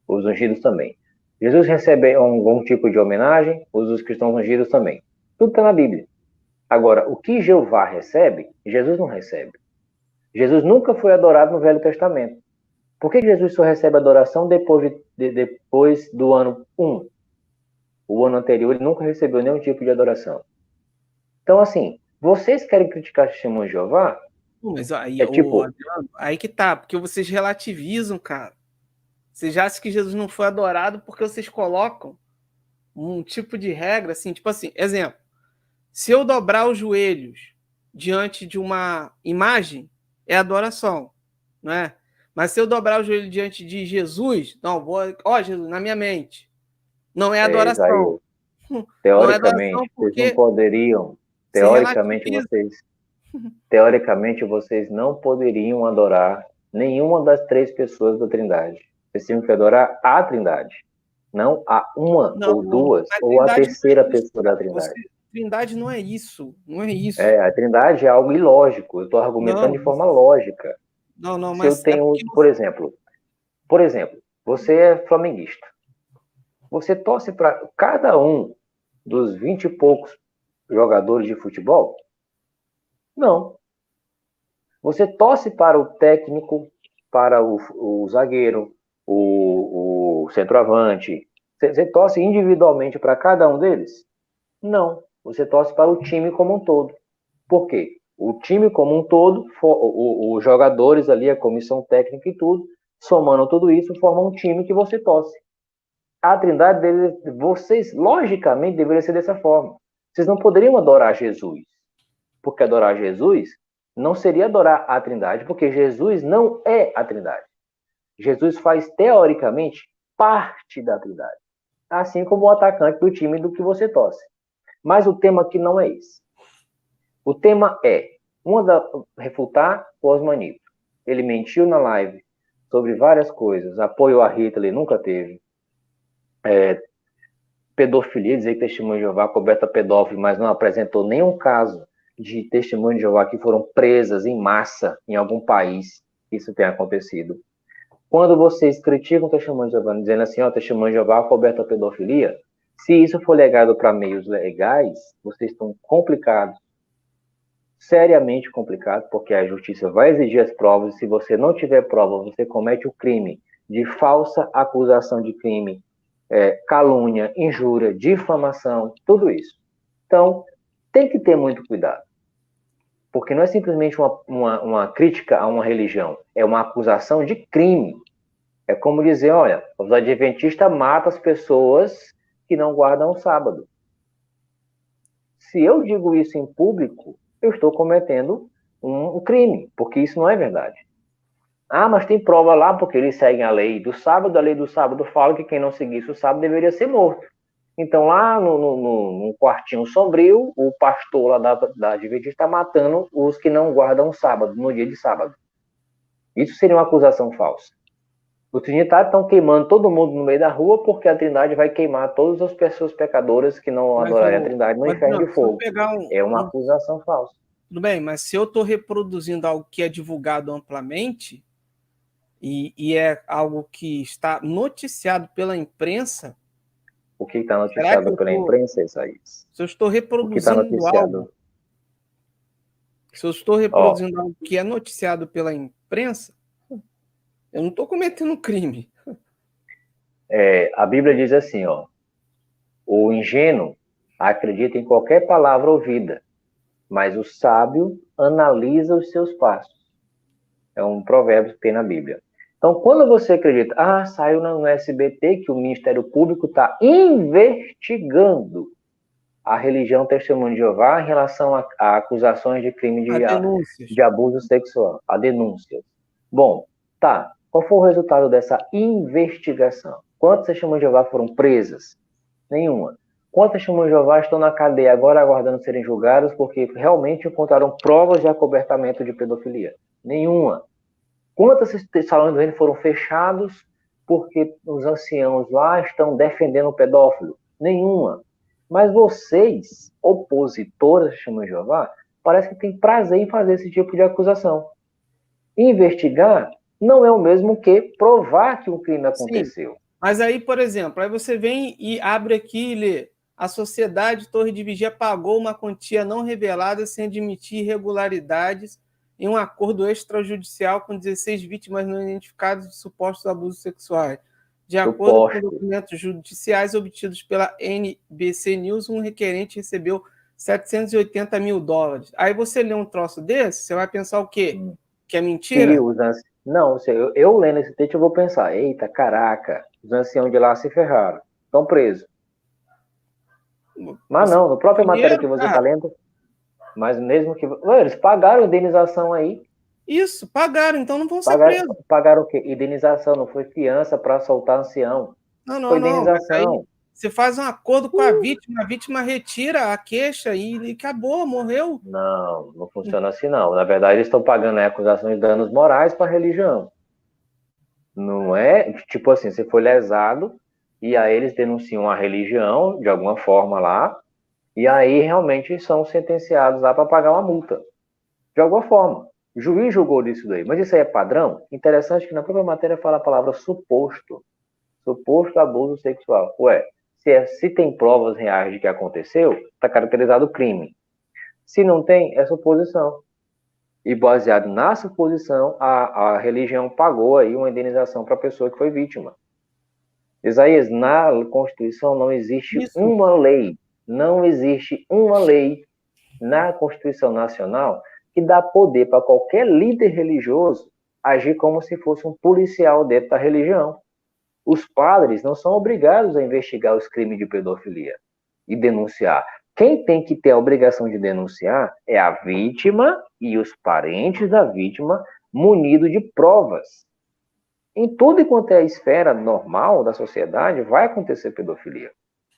Os ungidos também. Jesus recebe algum tipo de homenagem, os cristãos ungidos também. Tudo está na Bíblia. Agora, o que Jeová recebe, Jesus não recebe. Jesus nunca foi adorado no Velho Testamento. Por que Jesus só recebe adoração depois do ano 1? O ano anterior ele nunca recebeu nenhum tipo de adoração. Então, assim, vocês querem criticar o Testemunho de Jeová? Mas aí, Adriano, aí que tá, porque vocês relativizam, cara. Vocês já acham que Jesus não foi adorado porque vocês colocam um tipo de regra, assim, tipo assim, exemplo, se eu dobrar os joelhos diante de uma imagem, é adoração, não é? Mas se eu dobrar o joelho diante de Jesus, não, Jesus, na minha mente, não é adoração. Teoricamente, não é adoração porque vocês não poderiam, teoricamente, vocês não poderiam adorar nenhuma das 3 pessoas da Trindade. Vocês tinham que adorar a Trindade, não a uma ou duas, ou a terceira pessoa da Trindade. Trindade não é isso, não é isso. A Trindade é algo ilógico, eu estou argumentando de forma lógica. Mas se eu tenho, por exemplo, você é flamenguista. Você torce para cada um dos 20 e poucos jogadores de futebol? Não. Você torce para o técnico, para o zagueiro, o centroavante. Você torce individualmente para cada um deles? Não. Você torce para o time como um todo. Por quê? O time como um todo, os jogadores ali, a comissão técnica e tudo, somando tudo isso, formam um time que você torce. A Trindade, vocês, logicamente, deveria ser dessa forma. Vocês não poderiam adorar Jesus. Porque adorar Jesus não seria adorar a Trindade, porque Jesus não é a Trindade. Jesus faz, teoricamente, parte da Trindade. Assim como o atacante do time do que você torce. Mas o tema aqui não é esse. O tema é refutar o Osmanito. Ele mentiu na live sobre várias coisas. Apoio a Hitler nunca teve. Pedofilia, dizer que Testemunho de Jeová coberta pedófilo, mas não apresentou nenhum caso de Testemunho de Jeová que foram presas em massa em algum país. Isso tem acontecido. Quando vocês criticam o Testemunho de Jeová, dizendo assim, ó, Testemunho de Jeová coberta pedofilia, se isso for legado para meios legais, vocês estão complicados, seriamente complicados, porque a justiça vai exigir as provas, e se você não tiver prova, você comete o crime de falsa acusação de crime, calúnia, injúria, difamação, tudo isso. Então, tem que ter muito cuidado. Porque não é simplesmente uma crítica a uma religião, é uma acusação de crime. É como dizer, olha, os adventistas matam as pessoas que não guardam o sábado. Se eu digo isso em público, eu estou cometendo um crime, porque isso não é verdade. Ah, mas tem prova lá, porque eles seguem a lei do sábado. A lei do sábado fala que quem não seguisse o sábado deveria ser morto. Então, lá no quartinho sombrio, o pastor lá da Adventista está matando os que não guardam o sábado, no dia de sábado. Isso seria uma acusação falsa. Os trinitários estão queimando todo mundo no meio da rua, porque a Trindade vai queimar todas as pessoas pecadoras que não adorarem a Trindade no inferno de fogo. É uma acusação falsa. Tudo bem, mas se eu estou reproduzindo algo que é divulgado amplamente, e é algo que está noticiado pela imprensa... O que está noticiado pela imprensa, Isaías? Se eu estou reproduzindo algo... Se eu estou reproduzindo algo que é noticiado pela imprensa, eu não estou cometendo crime. A Bíblia diz assim, ó, o ingênuo acredita em qualquer palavra ouvida, mas o sábio analisa os seus passos. É um provérbio que tem na Bíblia. Então, quando você acredita, saiu no SBT que o Ministério Público está investigando a religião Testemunho de Jeová em relação a acusações de crime de abuso sexual, a denúncias. Bom, tá. Qual foi o resultado dessa investigação? Quantas Testemunhas de Jeová foram presas? Nenhuma. Quantas Testemunhas de Jeová estão na cadeia agora aguardando serem julgadas porque realmente encontraram provas de acobertamento de pedofilia? Nenhuma. Quantos salões do reino foram fechados porque os anciãos lá estão defendendo o pedófilo? Nenhuma. Mas vocês, opositores da Testemunha de Jeová, parece que tem prazer em fazer esse tipo de acusação. Investigar não é o mesmo que provar que um crime aconteceu. Sim, mas aí, por exemplo, aí você vem e abre aqui e lê: a Sociedade Torre de Vigia pagou uma quantia não revelada sem admitir irregularidades em um acordo extrajudicial com 16 vítimas não identificadas de supostos abusos sexuais. De acordo com documentos judiciais obtidos pela NBC News, um requerente recebeu $780 mil. Aí você lê um troço desse, você vai pensar o quê? Que é mentira? Não, eu lendo esse texto eu vou pensar, eita, caraca, os anciãos de lá se ferraram, estão presos. Mas não, na própria matéria que você está lendo, mas mesmo que... eles pagaram indenização aí. Isso, pagaram, então não vão ser presos. Pagaram o quê? Indenização, não foi fiança para soltar ancião. Não, foi indenização. Aí você faz um acordo com a vítima retira a queixa e acabou, morreu. Não funciona assim não. Na verdade, eles estão pagando a acusação de danos morais para a religião. Não é, tipo assim, você foi lesado e aí eles denunciam a religião de alguma forma lá e aí realmente são sentenciados lá para pagar uma multa. De alguma forma. O juiz julgou disso daí. Mas isso aí é padrão? Interessante que na própria matéria fala a palavra suposto. Suposto abuso sexual. Se tem provas reais de que aconteceu, está caracterizado o crime. Se não tem, é suposição. E baseado na suposição, a religião pagou aí uma indenização para a pessoa que foi vítima. Isaías, na Constituição não existe uma lei, não existe uma lei na Constituição Nacional que que dá poder para qualquer líder religioso agir como se fosse um policial dentro da religião. Os padres não são obrigados a investigar os crimes de pedofilia e denunciar. Quem tem que ter a obrigação de denunciar é a vítima e os parentes da vítima, munidos de provas. Em tudo quanto é a esfera normal da sociedade, vai acontecer pedofilia.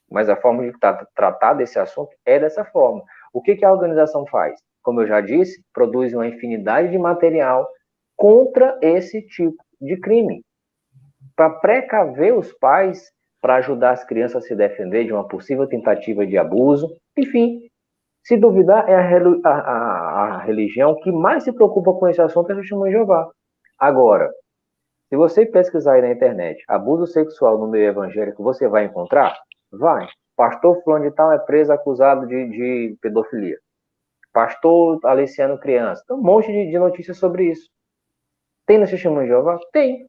Mas a forma de tratar desse assunto é dessa forma. O que a organização faz? Como eu já disse, produz uma infinidade de material contra esse tipo de crime, para precaver os pais, para ajudar as crianças a se defender de uma possível tentativa de abuso. Enfim, se duvidar, é a religião que mais se preocupa com esse assunto é a Testemunha de Jeová. Agora, se você pesquisar aí na internet abuso sexual no meio evangélico, você vai encontrar? Vai. Pastor fulano de tal é preso acusado de pedofilia. Pastor aliciando criança. Tem um monte de notícias sobre isso. Tem na Testemunha de Jeová? Tem.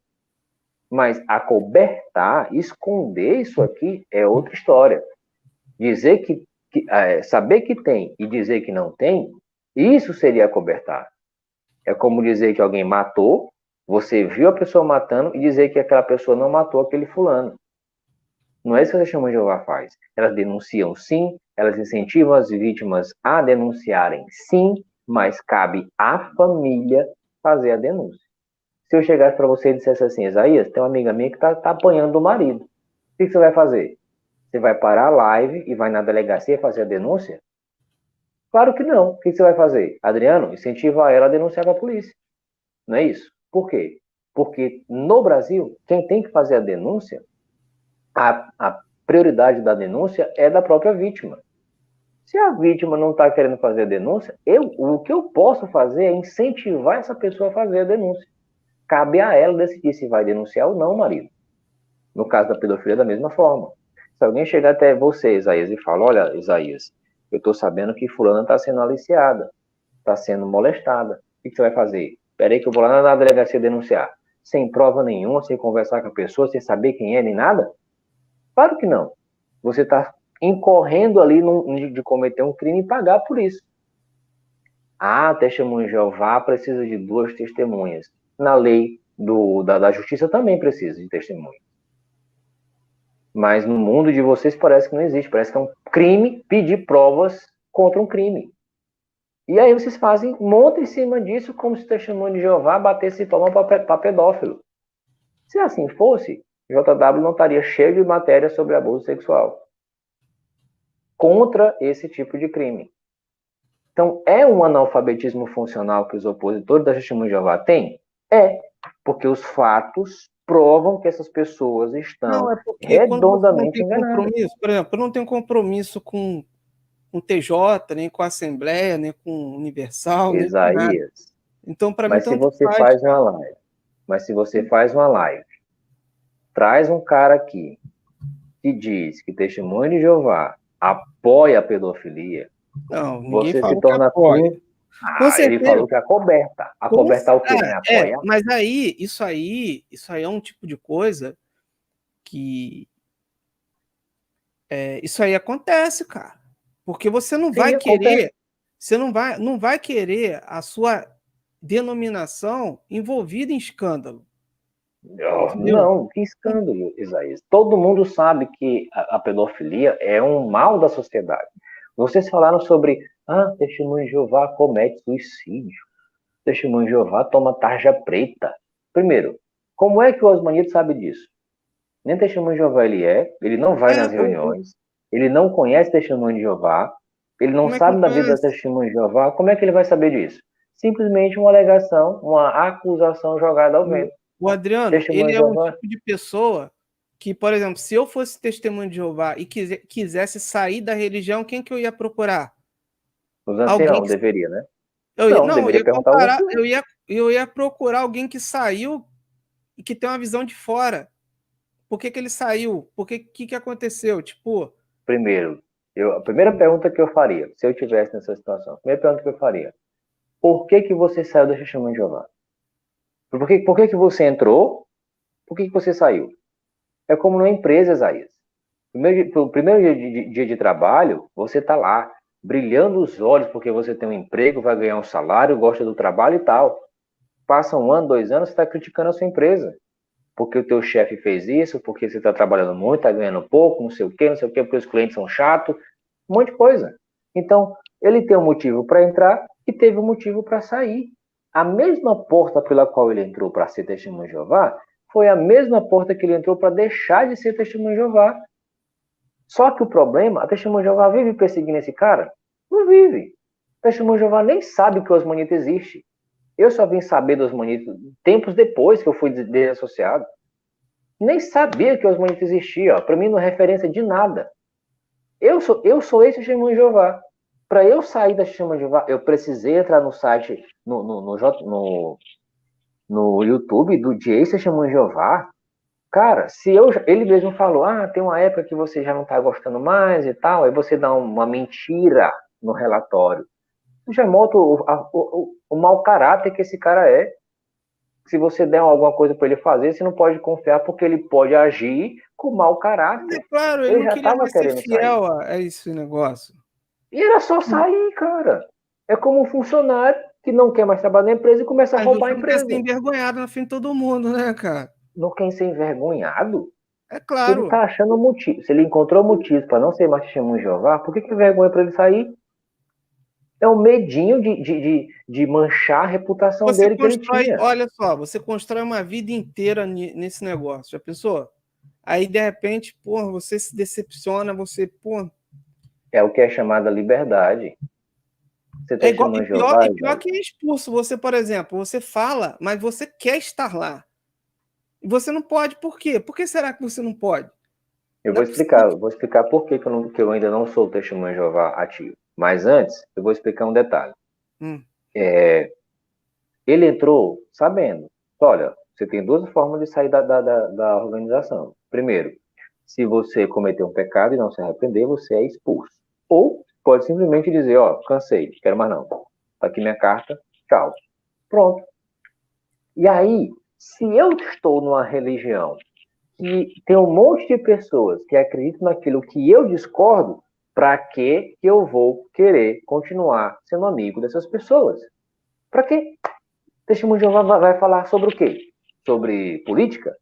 Mas acobertar, esconder isso aqui é outra história. Dizer saber que tem e dizer que não tem, isso seria acobertar. É como dizer que alguém matou, você viu a pessoa matando e dizer que aquela pessoa não matou aquele fulano. Não é isso que a Testemunha de Jeová faz. Elas denunciam sim, elas incentivam as vítimas a denunciarem sim, mas cabe à família fazer a denúncia. Se eu chegasse para você e dissesse assim, Isaías, tem uma amiga minha que tá apanhando do marido. O que você vai fazer? Você vai parar a live e vai na delegacia fazer a denúncia? Claro que não. O que você vai fazer? Adriano, incentiva ela a denunciar para a polícia. Não é isso? Por quê? Porque no Brasil, quem tem que fazer a denúncia, a prioridade da denúncia é da própria vítima. Se a vítima não está querendo fazer a denúncia, o que eu posso fazer é incentivar essa pessoa a fazer a denúncia. Cabe a ela decidir se vai denunciar ou não o marido. No caso da pedofilia, da mesma forma. Se alguém chegar até você, Isaías, e fala, olha, Isaías, eu estou sabendo que fulana está sendo aliciada, está sendo molestada. O que você vai fazer? Espera aí que eu vou lá na delegacia denunciar. Sem prova nenhuma, sem conversar com a pessoa, sem saber quem é, nem nada? Claro que não. Você está incorrendo ali de cometer um crime e pagar por isso. Ah, testemunha de Jeová precisa de 2 testemunhas. Na lei da justiça também precisa de testemunha. Mas no mundo de vocês parece que não existe. Parece que é um crime pedir provas contra um crime. E aí vocês montam em cima disso como se o testemunho de Jeová batesse palma para pedófilo. Se assim fosse, JW não estaria cheio de matéria sobre abuso sexual contra esse tipo de crime. Então, é um analfabetismo funcional que os opositores da Testemunha de Jeová têm? É, porque os fatos provam que essas pessoas estão redondamente enganadas. Por exemplo, eu não tenho compromisso com TJ, nem com a Assembleia, nem com Universal, nem com nada. Então, para mim, se você faz uma live, traz um cara aqui que diz que Testemunha de Jeová apoia a pedofilia, não, você se torna com ele falou que acoberta. Acobertar o quê? Apoia? Mas aí, isso aí é um tipo de coisa que isso aí acontece, cara. Porque você não vai querer, você não vai querer a sua denominação envolvida em escândalo. Não, que escândalo, Isaías. Todo mundo sabe que a pedofilia é um mal da sociedade. Vocês falaram sobre, Testemunha de Jeová comete suicídio. Testemunha de Jeová toma tarja preta. Primeiro, como é que o Osmanito sabe disso? Nem Testemunha de Jeová ele não vai nas reuniões, ele não conhece Testemunha de Jeová, ele não sabe da vida da Testemunha de Jeová, como é que ele vai saber disso? Simplesmente uma alegação, uma acusação jogada ao vento. O Adriano, ele é um tipo de pessoa que, por exemplo, se eu fosse Testemunha de Jeová e quisesse sair da religião, quem que eu ia procurar? Os anciãos, deveria, né? Eu ia procurar alguém que saiu e que tem uma visão de fora. Por que ele saiu? Por que aconteceu? Tipo... Primeiro, a primeira pergunta que eu faria, se eu estivesse nessa situação, a primeira pergunta que eu faria, por que você saiu da Testemunha de Jeová? Por que você entrou? Por que você saiu? É como numa empresa, Isaías. No primeiro dia de trabalho, você está lá. brilhando os olhos porque você tem um emprego, vai ganhar um salário, gosta do trabalho e tal. Passa 1 ano, 2 anos, você está criticando a sua empresa. Porque o teu chefe fez isso, porque você está trabalhando muito, está ganhando pouco, não sei o quê, porque os clientes são chatos, um monte de coisa. Então, ele tem um motivo para entrar e teve um motivo para sair. A mesma porta pela qual ele entrou para ser testemunho de Jeová foi a mesma porta que ele entrou para deixar de ser testemunho de Jeová. Só que o problema, a testemunha de Jeová vive perseguindo esse cara? Não vive. A testemunha de Jeová nem sabe que o osmanita existe. Eu só vim saber do osmanita tempos depois que eu fui desassociado. Nem sabia que o osmanita existia. Para mim não é referência de nada. Eu sou esse testemunho de Jeová. Para eu sair da testemunha de Jeová, eu precisei entrar no site, no YouTube do J. Testemunho de Jeová. Cara, ele mesmo falou, tem uma época que você já não tá gostando mais e tal, aí você dá uma mentira no relatório. Já mostra o mau caráter que esse cara é. Se você der alguma coisa para ele fazer, você não pode confiar porque ele pode agir com mau caráter. É claro, ele Ele não já queria estava mais ser querendo sair. fiel a esse negócio. E era só sair, cara. É como um funcionário que não quer mais trabalhar na empresa e começa a Mas roubar a você não quer empresa. ser envergonhado na frente de todo mundo, né, cara? Não quer ser envergonhado? É Se ele claro. tá achando motivo, se ele encontrou motivo para não ser mais testemunho de Jeová, por que é vergonha para ele sair? É o medinho de manchar a reputação Você dele que ele constrói, tinha. olha só, você constrói uma vida inteira nesse negócio, já pensou? Aí, de repente, porra, você se decepciona, você, pô. É o que é chamada liberdade. Ser É igual, testemunho de Jeová, e pior Isaías. que é expulso. Você, por exemplo, você fala, mas você quer estar lá. E você não pode, por quê? Por que será que você não pode? Eu Não é vou explicar por que que eu ainda não sou testemunho de Jeová ativo. Mas antes, eu vou explicar um detalhe. Hum. Ele entrou sabendo, olha, você tem 2 formas de sair da organização. Primeiro, se você cometer um pecado e não se arrepender, você é expulso. Ou pode simplesmente dizer, cansei, quero mais não. Tá aqui minha carta, tchau. Pronto. E aí, se eu estou numa religião que tem um monte de pessoas que acreditam naquilo que eu discordo, para que eu vou querer continuar sendo amigo dessas pessoas? Para quê? Testemunho de Jeová vai falar sobre o quê? Sobre política?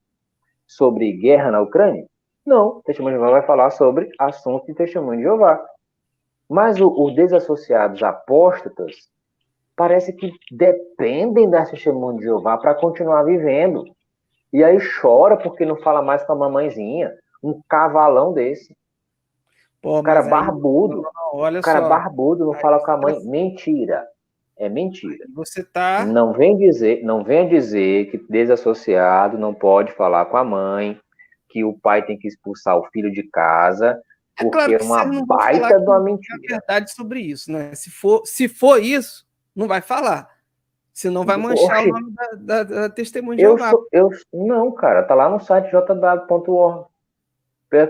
Sobre guerra na Ucrânia? Não, Testemunho de Jeová vai falar sobre assuntos de Testemunho de Jeová. Mas os desassociados apóstatas parece que dependem da Testemunho de Jeová para continuar vivendo. E aí chora porque não fala mais com a mamãezinha. Um cavalão desse. Pô, Um cara mas aí, barbudo. olha Um cara só. barbudo não Aí fala com você a mãe. Mentira. É mentira. você tá. Não venha dizer que desassociado não pode falar com a mãe, que o pai tem que expulsar o filho de casa, É claro porque é que uma vocês não vão falar baita de que uma é a mentira. verdade sobre isso, né? Se for isso, não vai falar. Senão vai manchar o Oxe, nome da Testemunha de Jeová. não, cara, tá lá no site jw.org.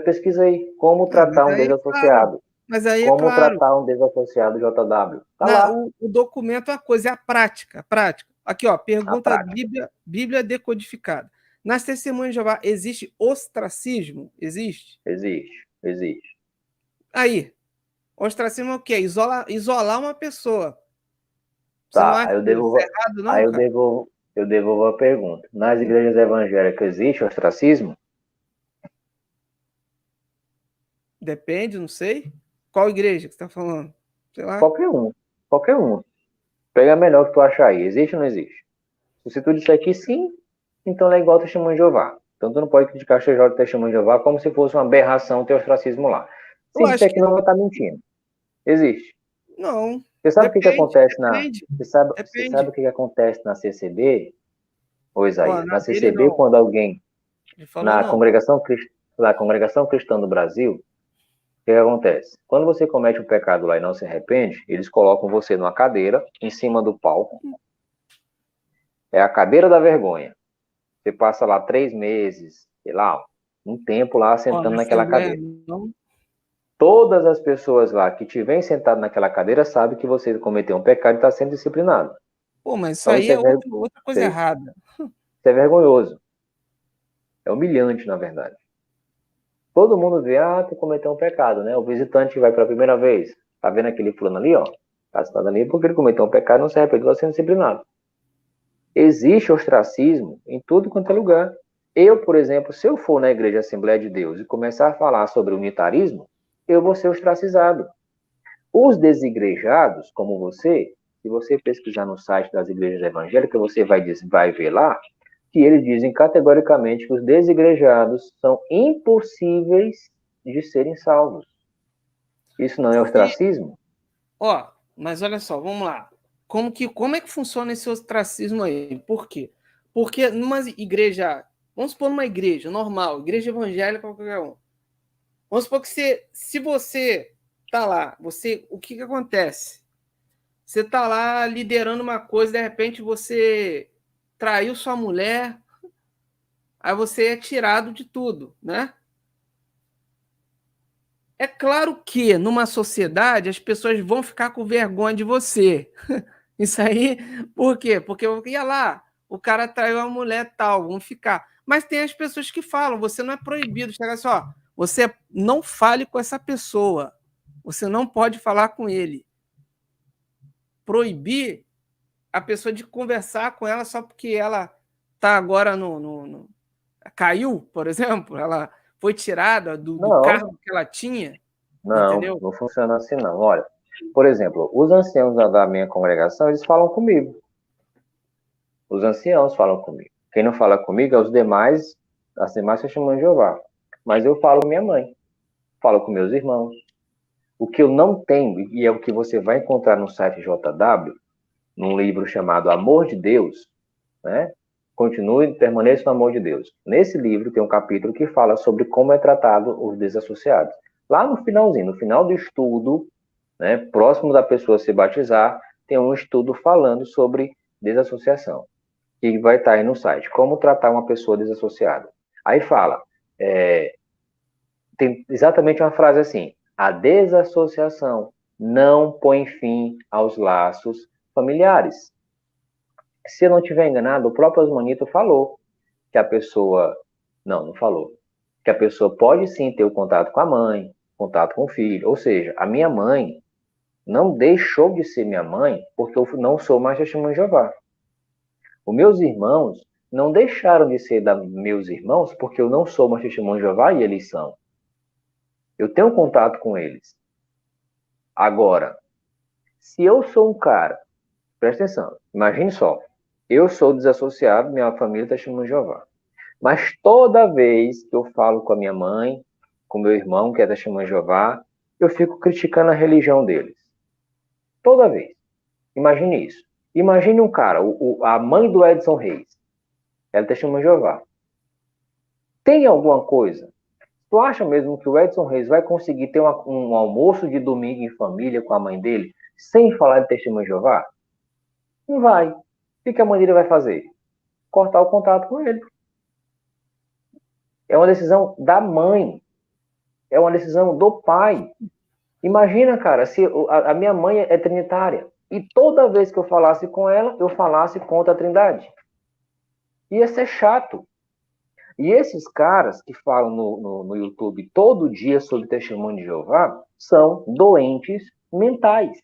Pesquisa aí, como Mas tratar um aí é claro. desassociado. Mas aí é Como claro. tratar um desassociado JW. Tá lá, O documento é uma coisa, é a prática. A prática. Aqui, ó, a pergunta prática. Bíblia decodificada. Nas testemunhas de Jeová, existe ostracismo? Existe? Existe, existe. Aí, ostracismo é o quê? Isolar uma pessoa. Você não Tá, acha isso errado, não, aí cara? eu devolvo a pergunta. Nas igrejas evangélicas existe ostracismo? Depende, não sei. Qual igreja que você está falando? Sei lá. Qualquer um. Qualquer um. Pega a melhor que tu achar aí. Existe ou não existe? Se tu disser que sim, então ela é igual ao testemunho de Jeová. Então tu não pode criticar o XJ do testemunho de Jeová como se fosse uma aberração ter ostracismo lá. Eu Se acho disser que que não, vai estar mentindo. Existe. não. Você sabe o que Depende, acontece depende, Você sabe o depende. que acontece na CCB? Ô Ó, Isaías, na na dele CCB, não. quando alguém, Ele falou na não. Congregação Cristã do Brasil, o que acontece? Quando você comete um pecado lá e não se arrepende, eles colocam você numa cadeira, em cima do palco. É a cadeira da vergonha. Você passa lá 3 meses, sei lá, um tempo lá Ó, sentando na naquela Assembleia cadeira. não. Todas as pessoas lá que te veem sentado naquela cadeira sabem que você cometeu um pecado e está sendo disciplinado. Pô, mas isso Então aí é outra coisa isso errada. é vergonhoso. É humilhante, na verdade. Todo mundo vê, tu cometeu um pecado, né? O visitante vai pela primeira vez. Tá vendo aquele fulano ali, ó? Tá citado ali porque ele cometeu um pecado, não se arrependeu, está sendo disciplinado. Existe ostracismo em tudo quanto é lugar. Eu, por exemplo, se eu for na Igreja Assembleia de Deus e começar a falar sobre unitarismo, eu vou ser ostracizado. Os desigrejados, como você, se você pesquisar no site das igrejas evangélicas, você vai ver lá que eles dizem categoricamente que os desigrejados são impossíveis de serem salvos. Isso não é ostracismo? Ó, mas olha só, vamos lá. Como é que funciona esse ostracismo aí? Por quê? Porque numa igreja, vamos supor numa igreja normal, igreja evangélica, qualquer um. Vamos supor que se você tá lá, o que acontece? Você tá lá liderando uma coisa, de repente você traiu sua mulher, aí você é tirado de tudo, né? É claro que numa sociedade as pessoas vão ficar com vergonha de você. Isso aí, por quê? Porque eu ia lá, o cara traiu a mulher tal, vão ficar. Mas tem as pessoas que falam, você não é proibido, chega assim, ó, você não fale com essa pessoa, você não pode falar com ele. Proibir a pessoa de conversar com ela só porque ela está agora caiu, por exemplo, ela foi tirada do Não, cargo que ela tinha, não, entendeu? não funciona assim não. Olha, por exemplo, os anciãos da minha congregação, eles falam comigo. Os anciãos falam comigo. Quem não fala comigo é os demais, as demais testemunhas de Jeová. Mas eu falo com minha mãe, falo com meus irmãos. O que eu não tenho, e é o que você vai encontrar no site JW, num livro chamado Amor de Deus, né? Continue, permaneça no amor de Deus. Nesse livro tem um capítulo que fala sobre como é tratado os desassociados. Lá no finalzinho, no final do estudo, né, próximo da pessoa se batizar, tem um estudo falando sobre desassociação, que vai estar aí no site. Como tratar uma pessoa desassociada. Aí fala, tem exatamente uma frase assim: a desassociação não põe fim aos laços familiares. Se eu não estiver enganado, o próprio Osmanito falou que a pessoa. Não falou. Que a pessoa pode sim ter o contato com a mãe, contato com o filho. Ou seja, a minha mãe não deixou de ser minha mãe porque eu não sou mais testemunho de Jeová. Os meus irmãos não deixaram de ser meus irmãos porque eu não sou mais testemunho de Jeová e eles são. Eu tenho contato com eles. Agora, se eu sou um cara, presta atenção, imagine só, eu sou desassociado, minha família é testemunho de Jeová. Mas toda vez que eu falo com a minha mãe, com meu irmão, que é testemunho de Jeová, eu fico criticando a religião deles. Toda vez. Imagine isso. Imagine um cara, a mãe do Edson Reis, ela é testemunha de Jeová. Tem alguma coisa? Tu acha mesmo que o Edson Reis vai conseguir ter um almoço de domingo em família com a mãe dele sem falar de testemunho de Jeová? Não vai. O que a mãe dele vai fazer? Cortar o contato com ele. É uma decisão da mãe. É uma decisão do pai. Imagina, cara, se a minha mãe é trinitária e toda vez que eu falasse com ela, eu falasse contra a Trindade. Ia ser chato. E esses caras que falam no YouTube todo dia sobre testemunho de Jeová são doentes mentais.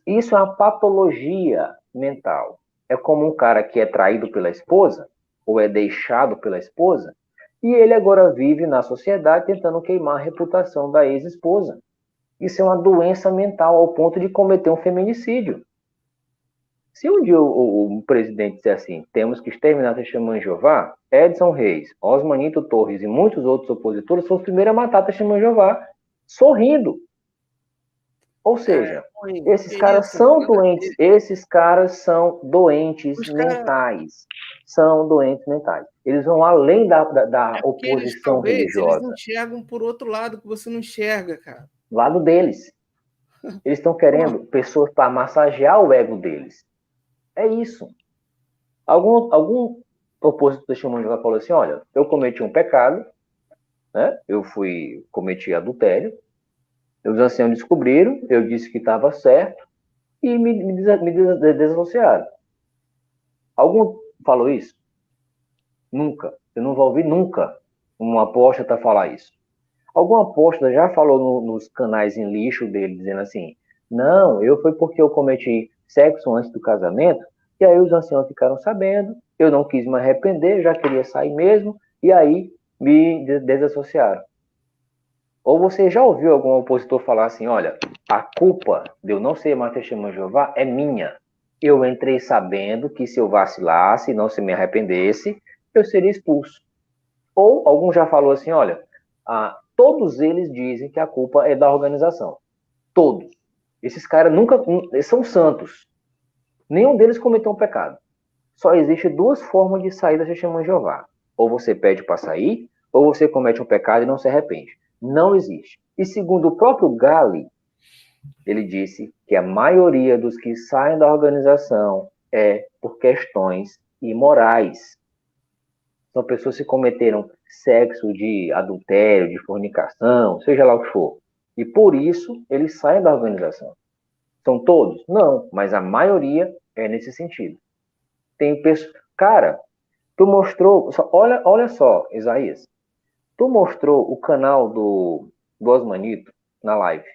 Isso é uma patologia mental. É como um cara que é traído pela esposa, ou é deixado pela esposa, e ele agora vive na sociedade tentando queimar a reputação da ex-esposa. Isso é uma doença mental ao ponto de cometer um feminicídio. Se um dia o presidente disser assim, temos que exterminar a testemunha de Jeová, Edson Reis, Osmanito Torres e muitos outros opositores foram os primeiros a matar a testemunha de Jeová, sorrindo. Ou seja, esses caras são doentes, esses caras são doentes mentais. São doentes mentais. Eles vão além da oposição religiosa. Eles enxergam por outro lado que você não enxerga, cara. Lado deles. Eles estão querendo pessoas para massagear o ego deles. É isso. Algum opositor testemunho de Jeová falou assim, olha, eu cometi um pecado, né? Cometi adultério, os anciãos descobriram, eu disse que estava certo e me desassociaram. Algum falou isso? Nunca. Eu não vou ouvir nunca um apóstata falar isso. Algum apóstolo já falou nos canais em lixo dele, dizendo assim, não, foi porque eu cometi sexo antes do casamento, e aí os anciãos ficaram sabendo, eu não quis me arrepender, já queria sair mesmo, e aí me desassociaram. Ou você já ouviu algum opositor falar assim, olha, a culpa de eu não ser mais testemunha de Jeová é minha. Eu entrei sabendo que se eu vacilasse e não se me arrependesse, eu seria expulso. Ou algum já falou assim, olha, todos eles dizem que a culpa é da organização. Todos. Esses caras nunca são santos. Nenhum deles cometeu um pecado. Só existe duas formas de sair da testemunha de Jeová. Ou você pede para sair, ou você comete um pecado e não se arrepende. Não existe. E segundo o próprio Galli, ele disse que a maioria dos que saem da organização é por questões imorais. São pessoas que cometeram sexo de adultério, de fornicação, seja lá o que for. E por isso eles saem da organização. São todos? Não, mas a maioria é nesse sentido. Tem pessoas. Cara, tu mostrou. Olha só, Isaías. Tu mostrou o canal do Osmanito na live.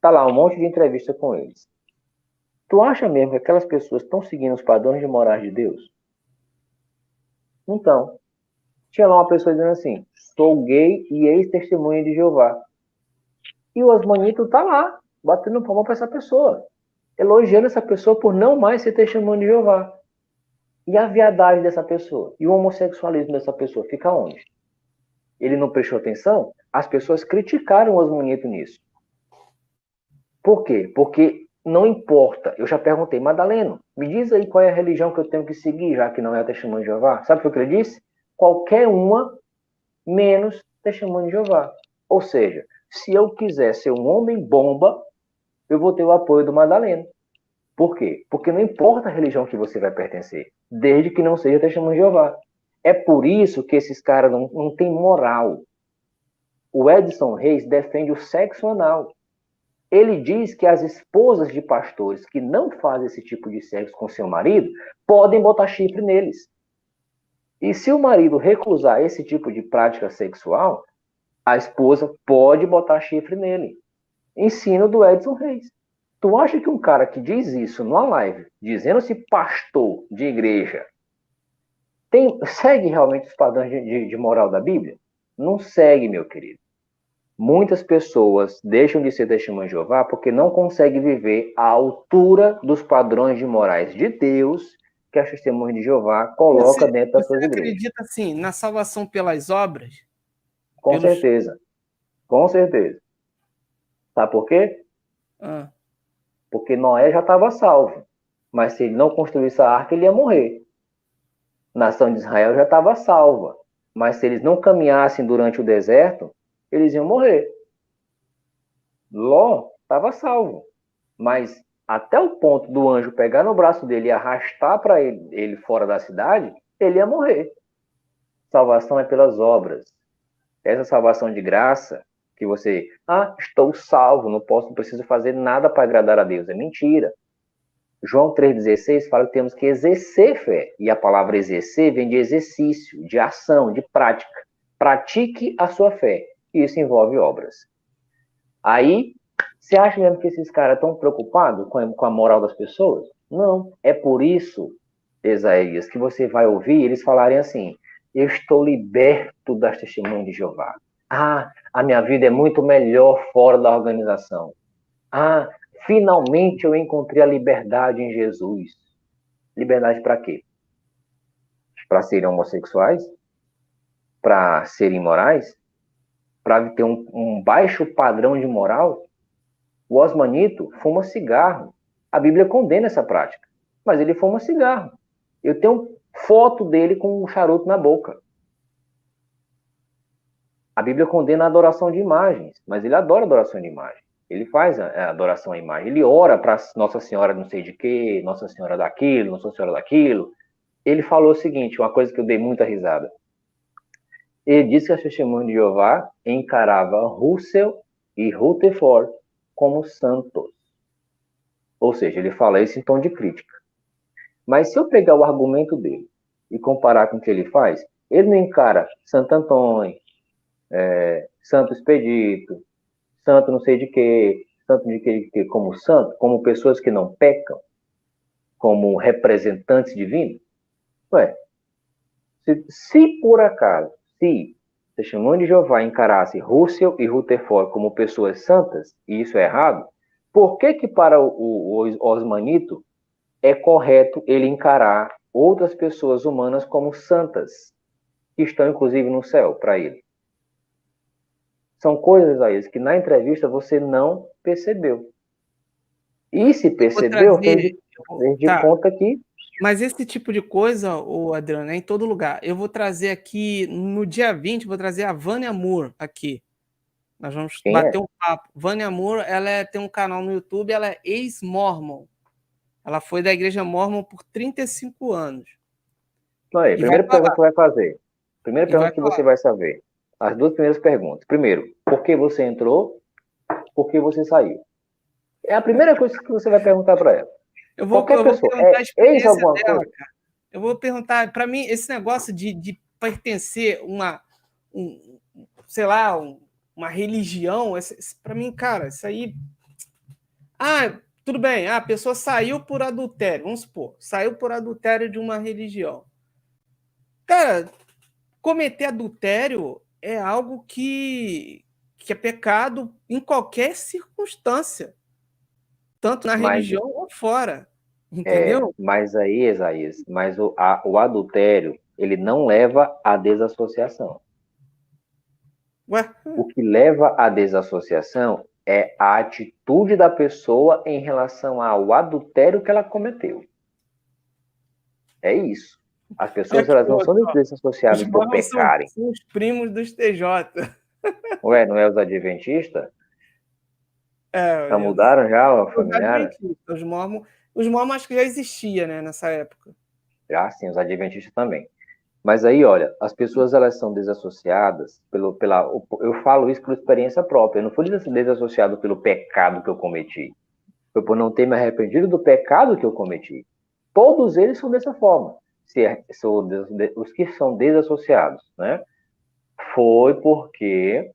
Tá lá um monte de entrevista com eles. Tu acha mesmo que aquelas pessoas estão seguindo os padrões de moral de Deus? Então, tinha lá uma pessoa dizendo assim, sou gay e ex-testemunha de Jeová. E o Osmanito tá lá, batendo palma para essa pessoa, elogiando essa pessoa por não mais ser testemunha de Jeová. E a viadagem dessa pessoa? E o homossexualismo dessa pessoa? Fica onde? Ele não prestou atenção? As pessoas criticaram o Osmanito nisso. Por quê? Porque não importa. Eu já perguntei, Madaleno, me diz aí qual é a religião que eu tenho que seguir, já que não é a testemunha de Jeová. Sabe o que ele disse? Qualquer uma menos testemunha de Jeová. Ou seja, se eu quiser ser um homem bomba, eu vou ter o apoio do Madaleno. Por quê? Porque não importa a religião que você vai pertencer, desde que não seja testemunha de Jeová. É por isso que esses caras não têm moral. O Edson Reis defende o sexo anal. Ele diz que as esposas de pastores que não fazem esse tipo de sexo com seu marido podem botar chifre neles. E se o marido recusar esse tipo de prática sexual, a esposa pode botar chifre nele. Ensino do Edson Reis. Tu acha que um cara que diz isso numa live, dizendo-se pastor de igreja, segue realmente os padrões de moral da Bíblia? Não segue, meu querido. Muitas pessoas deixam de ser testemunhas de Jeová porque não conseguem viver à altura dos padrões de morais de Deus que as testemunhas de Jeová coloca dentro das suas igrejas. Você acredita, assim, na salvação pelas obras? Com certeza. Com certeza. Sabe por quê? Porque Noé já estava salvo. Mas se ele não construísse a arca, ele ia morrer. A nação de Israel já estava salva. Mas se eles não caminhassem durante o deserto, eles iam morrer. Ló estava salvo. Mas até o ponto do anjo pegar no braço dele e arrastar para ele fora da cidade, ele ia morrer. Salvação é pelas obras. Essa salvação de graça, que você, estou salvo, não preciso fazer nada para agradar a Deus. É mentira. João 3,16 fala que temos que exercer fé. E a palavra exercer vem de exercício, de ação, de prática. Pratique a sua fé. E isso envolve obras. Aí, você acha mesmo que esses caras estão preocupados com a moral das pessoas? Não. É por isso, Isaías, que você vai ouvir eles falarem assim, eu estou liberto das testemunhas de Jeová. A minha vida é muito melhor fora da organização. Finalmente eu encontrei a liberdade em Jesus. Liberdade para quê? Para serem homossexuais? Para serem imorais? Para ter um baixo padrão de moral? O Osmanito fuma cigarro. A Bíblia condena essa prática. Mas ele fuma cigarro. Eu tenho foto dele com um charuto na boca. A Bíblia condena a adoração de imagens. Mas ele adora a adoração de imagem. Ele faz a adoração à imagem. Ele ora para Nossa Senhora não sei de quê, Nossa Senhora daquilo, Nossa Senhora daquilo. Ele falou o seguinte, uma coisa que eu dei muita risada. Ele disse que a testemunha de Jeová encarava Russell e Rutherford como santos. Ou seja, ele fala isso em tom de crítica. Mas se eu pegar o argumento dele e comparar com o que ele faz, ele não encara Santo Antônio, Santo Expedito, santo não sei de quê, santo de quê, como santo, como pessoas que não pecam, como representantes divinos? Ué, se por acaso, se Testemunho de Jeová encarasse Russell e Rutherford como pessoas santas, e isso é errado, por que que para o Osmanito é correto ele encarar outras pessoas humanas como santas, que estão inclusive no céu para ele? São coisas, Isaías, que na entrevista você não percebeu. E se Eu vou percebeu, trazer. fez de Tá. conta que. Mas esse tipo de coisa, o Adriano, é em todo lugar. Eu vou trazer aqui, no dia 20, vou trazer a Vânia Moore aqui. Nós vamos Quem bater é? um papo. Vânia Moore, tem um canal no YouTube, ela é ex-mormon. Ela foi da igreja mormon por 35 anos. Aí, E vai primeira pergunta falar. que vai fazer. Primeira E vai pergunta que você falar. vai saber. As duas primeiras perguntas. Primeiro, por que você entrou? Por que você saiu? É a primeira coisa que você vai perguntar para ela. Qualquer Eu vou pessoa. perguntar a Ex experiência alguma dela, coisa? cara. Eu vou perguntar. Para mim, esse negócio de pertencer um, sei lá, uma religião, para mim, cara, isso aí. Ah, tudo bem. Ah, a pessoa saiu por adultério, vamos supor, saiu por adultério de uma religião. Cara, cometer adultério é algo que é pecado em qualquer circunstância, tanto na Mas, religião ou fora, entendeu? mas aí, Isaías, mas o adultério, ele não leva à desassociação. Ué, O que leva à desassociação é a atitude da pessoa em relação ao adultério que ela cometeu. É isso. As pessoas, aqui, elas não são os desassociadas por mormons pecarem. são os primos dos TJ. Ué, não é os adventistas? Já É, mudaram já a os familiar? adventistas, os mormons acho que já existia, né, nessa época. Já sim, os adventistas também. Mas aí, olha, as pessoas elas são desassociadas eu falo isso por experiência própria. Eu não fui desassociado pelo pecado que eu cometi. Foi por não ter me arrependido do pecado que eu cometi. Todos eles são dessa forma. Os que são desassociados, né? Foi porque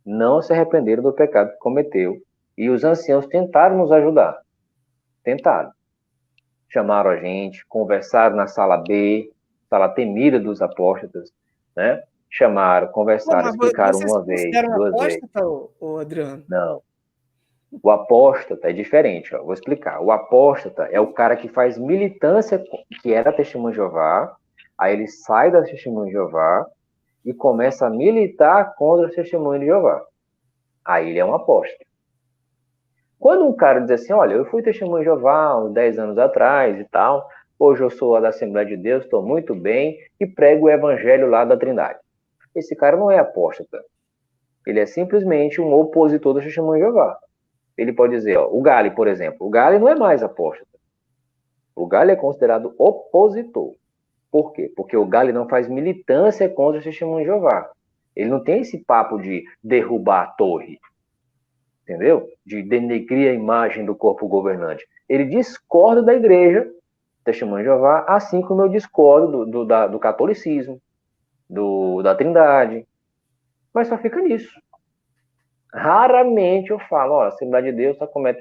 não se arrependeram do pecado que cometeu. E os anciãos tentaram nos ajudar. Tentaram. Chamaram a gente, conversaram na sala B, sala temida dos apóstolos, né? Chamaram, Pô, conversaram, mas explicaram você se uma vez, considera um duas vezes. apóstata, ô Adriano? Não. O apóstata é diferente, ó. Vou explicar. O apóstata é o cara que faz militância, que era testemunho de Jeová, aí ele sai da testemunho de Jeová e começa a militar contra o testemunho de Jeová. Aí ele é um apóstata. Quando um cara diz assim, olha, eu fui testemunho de Jeová uns 10 anos atrás e tal, hoje eu sou da Assembleia de Deus, estou muito bem e prego o evangelho lá da Trindade. Esse cara não é apóstata. Ele é simplesmente um opositor do testemunho de Jeová. Ele pode dizer, ó, o Gale, por exemplo, o Gale não é mais apóstata. O Gale é considerado opositor. Por quê? Porque o Gale não faz militância contra o testemunho de Jeová. Ele não tem esse papo de derrubar a torre, entendeu? De denegrir a imagem do corpo governante. Ele discorda da igreja, testemunho de Jeová, assim como eu discordo do catolicismo, da Trindade, mas só fica nisso. Raramente eu falo, ó, a Assembleia de Deus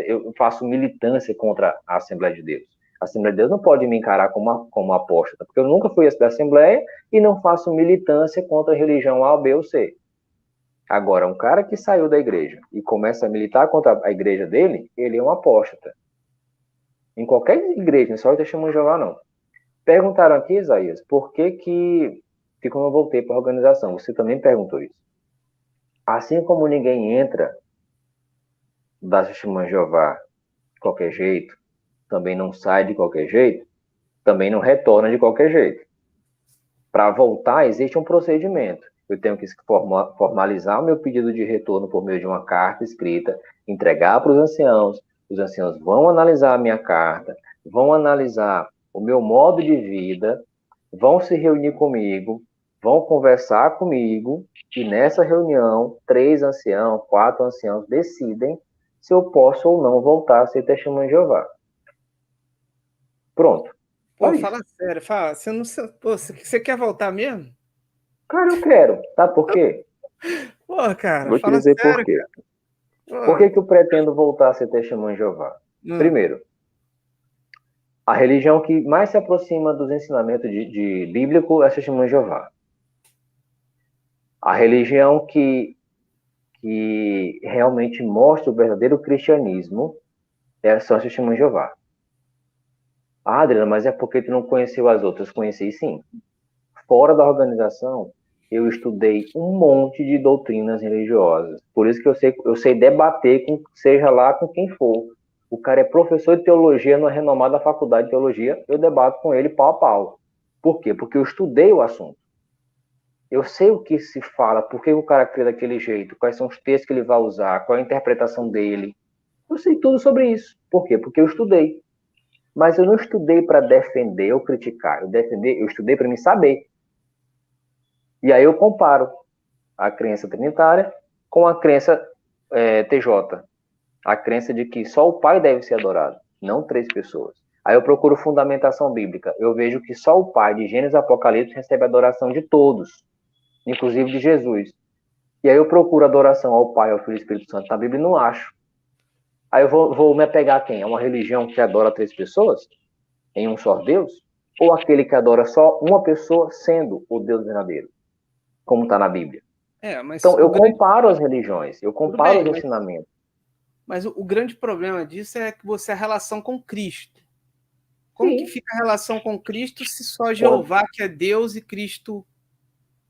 eu faço militância contra a Assembleia de Deus. A Assembleia de Deus não pode me encarar como apóstata, porque eu nunca fui da Assembleia e não faço militância contra a religião A, B ou C. Agora, um cara que saiu da igreja e começa a militar contra a igreja dele, ele é um apóstata. Em qualquer igreja, não é só o Testemunho de Jeová, não. Perguntaram aqui, Isaías, por que quando eu voltei para a organização, você também perguntou isso. Assim como ninguém entra da Testemunho de Jeová de qualquer jeito, também não sai de qualquer jeito, também não retorna de qualquer jeito. Para voltar, existe um procedimento. Eu tenho que formalizar o meu pedido de retorno por meio de uma carta escrita, entregar para os anciãos vão analisar a minha carta, vão analisar o meu modo de vida, vão se reunir comigo, vão conversar comigo, e nessa reunião, 3 anciãos, 4 anciãos decidem se eu posso ou não voltar a ser testemunho de Jeová. Pronto. Só Pô, fala isso. sério, fala, você não, pô, você quer voltar mesmo? Cara, eu quero. Sabe por quê? Pô, cara, Vou te fala dizer por sério, quê. Por cara. que que eu pretendo voltar a ser testemunho de Jeová? Hum. Primeiro, a religião que mais se aproxima dos ensinamentos de bíblico é o testemunho de Jeová. A religião que realmente mostra o verdadeiro cristianismo são as testemunhas de Jeová. Ah, Adriana, mas é porque tu não conheceu as outras? Conheci sim. Fora da organização, eu estudei um monte de doutrinas religiosas. Por isso que eu sei debater, seja lá com quem for. O cara é professor de teologia numa renomada faculdade de teologia, eu debato com ele pau a pau. Por quê? Porque eu estudei o assunto. Eu sei o que se fala, por que o cara crê daquele jeito, quais são os textos que ele vai usar, qual é a interpretação dele. Eu sei tudo sobre isso. Por quê? Porque eu estudei. Mas eu não estudei para defender ou criticar. Eu estudei para me saber. E aí eu comparo a crença trinitária com a crença TJ. A crença de que só o Pai deve ser adorado, não três pessoas. Aí eu procuro fundamentação bíblica. Eu vejo que só o Pai, de Gênesis e Apocalipse, recebe adoração de todos, inclusive de Jesus. E aí eu procuro adoração ao Pai, ao Filho e ao Espírito Santo na Bíblia e não acho. Aí eu vou me apegar a quem? A uma religião que adora três pessoas em um só Deus? Ou aquele que adora só uma pessoa sendo o Deus verdadeiro, como está na Bíblia? Mas Então, eu o grande. comparo as religiões, eu Tudo comparo bem, os ensinamentos. mas o grande problema disso é que você é a relação com Cristo. Como que Sim. fica a relação com Cristo se só Quando, Jeová que é Deus e Cristo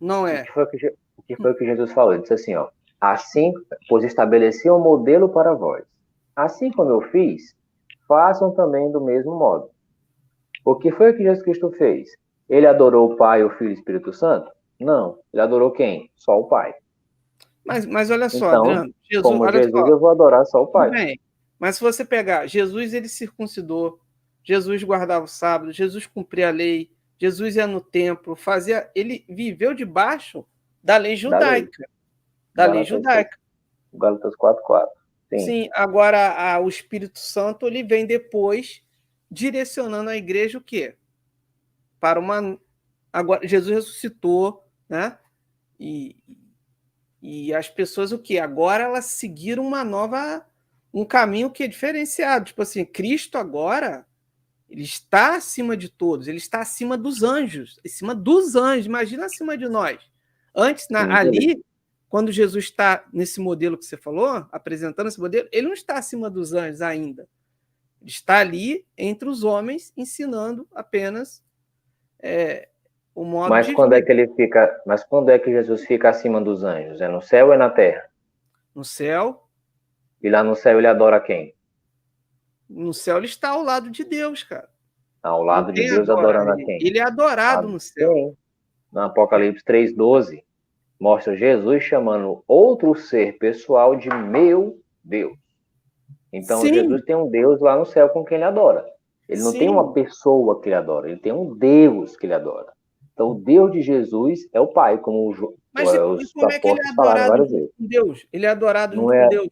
não o, é? que foi que, o que foi que Jesus falou? Ele disse assim, ó, assim, pois estabeleci um modelo para vós. Assim como eu fiz, façam também do mesmo modo. O que foi que Jesus Cristo fez? Ele adorou o Pai, o Filho e o Espírito Santo? Não. Ele adorou quem? Só o Pai. Mas olha só, Então, Adriano, Jesus, como olha Jesus, só, eu vou adorar só o tudo Pai. bem. Mas se você pegar Jesus, ele circuncidou, Jesus guardava o sábado, Jesus cumpria a lei, Jesus ia no templo, fazia, ele viveu debaixo da lei Da lei. judaica, da lei Gálatas 6. judaica. Gálatas 4:4. Sim. Sim, agora o Espírito Santo ele vem depois direcionando a igreja o quê? Para uma agora Jesus ressuscitou, né? E, e as pessoas o quê? Agora elas seguiram um caminho que é diferenciado, tipo assim, Cristo agora ele está acima de todos, ele está acima dos anjos, acima dos anjos, imagina acima de nós. Antes, Sim, ele, ali, quando Jesus está nesse modelo que você falou, apresentando esse modelo, ele não está acima dos anjos ainda. Ele está ali entre os homens, ensinando apenas o modo mas de quando é vida. que ele fica, mas quando é que Jesus fica acima dos anjos? É no céu ou é na terra? No céu, E lá no céu ele adora quem? no céu ele está ao lado de Deus, cara. Ao Não lado de tem Deus agora. adorando a quem? Ele é adorado A no céu. quem? No Apocalipse 3:12 mostra Jesus chamando outro ser pessoal de meu Deus. Então Sim, Jesus tem um Deus lá no céu com quem ele adora. Ele não tem uma sim. pessoa que ele adora, ele tem um Deus que ele adora. Então o Deus de Jesus é o Pai, como Mas os como é que ele é apóstolos falaram adorado várias junto vezes. com Deus? Ele é adorado Não junto com é, Deus.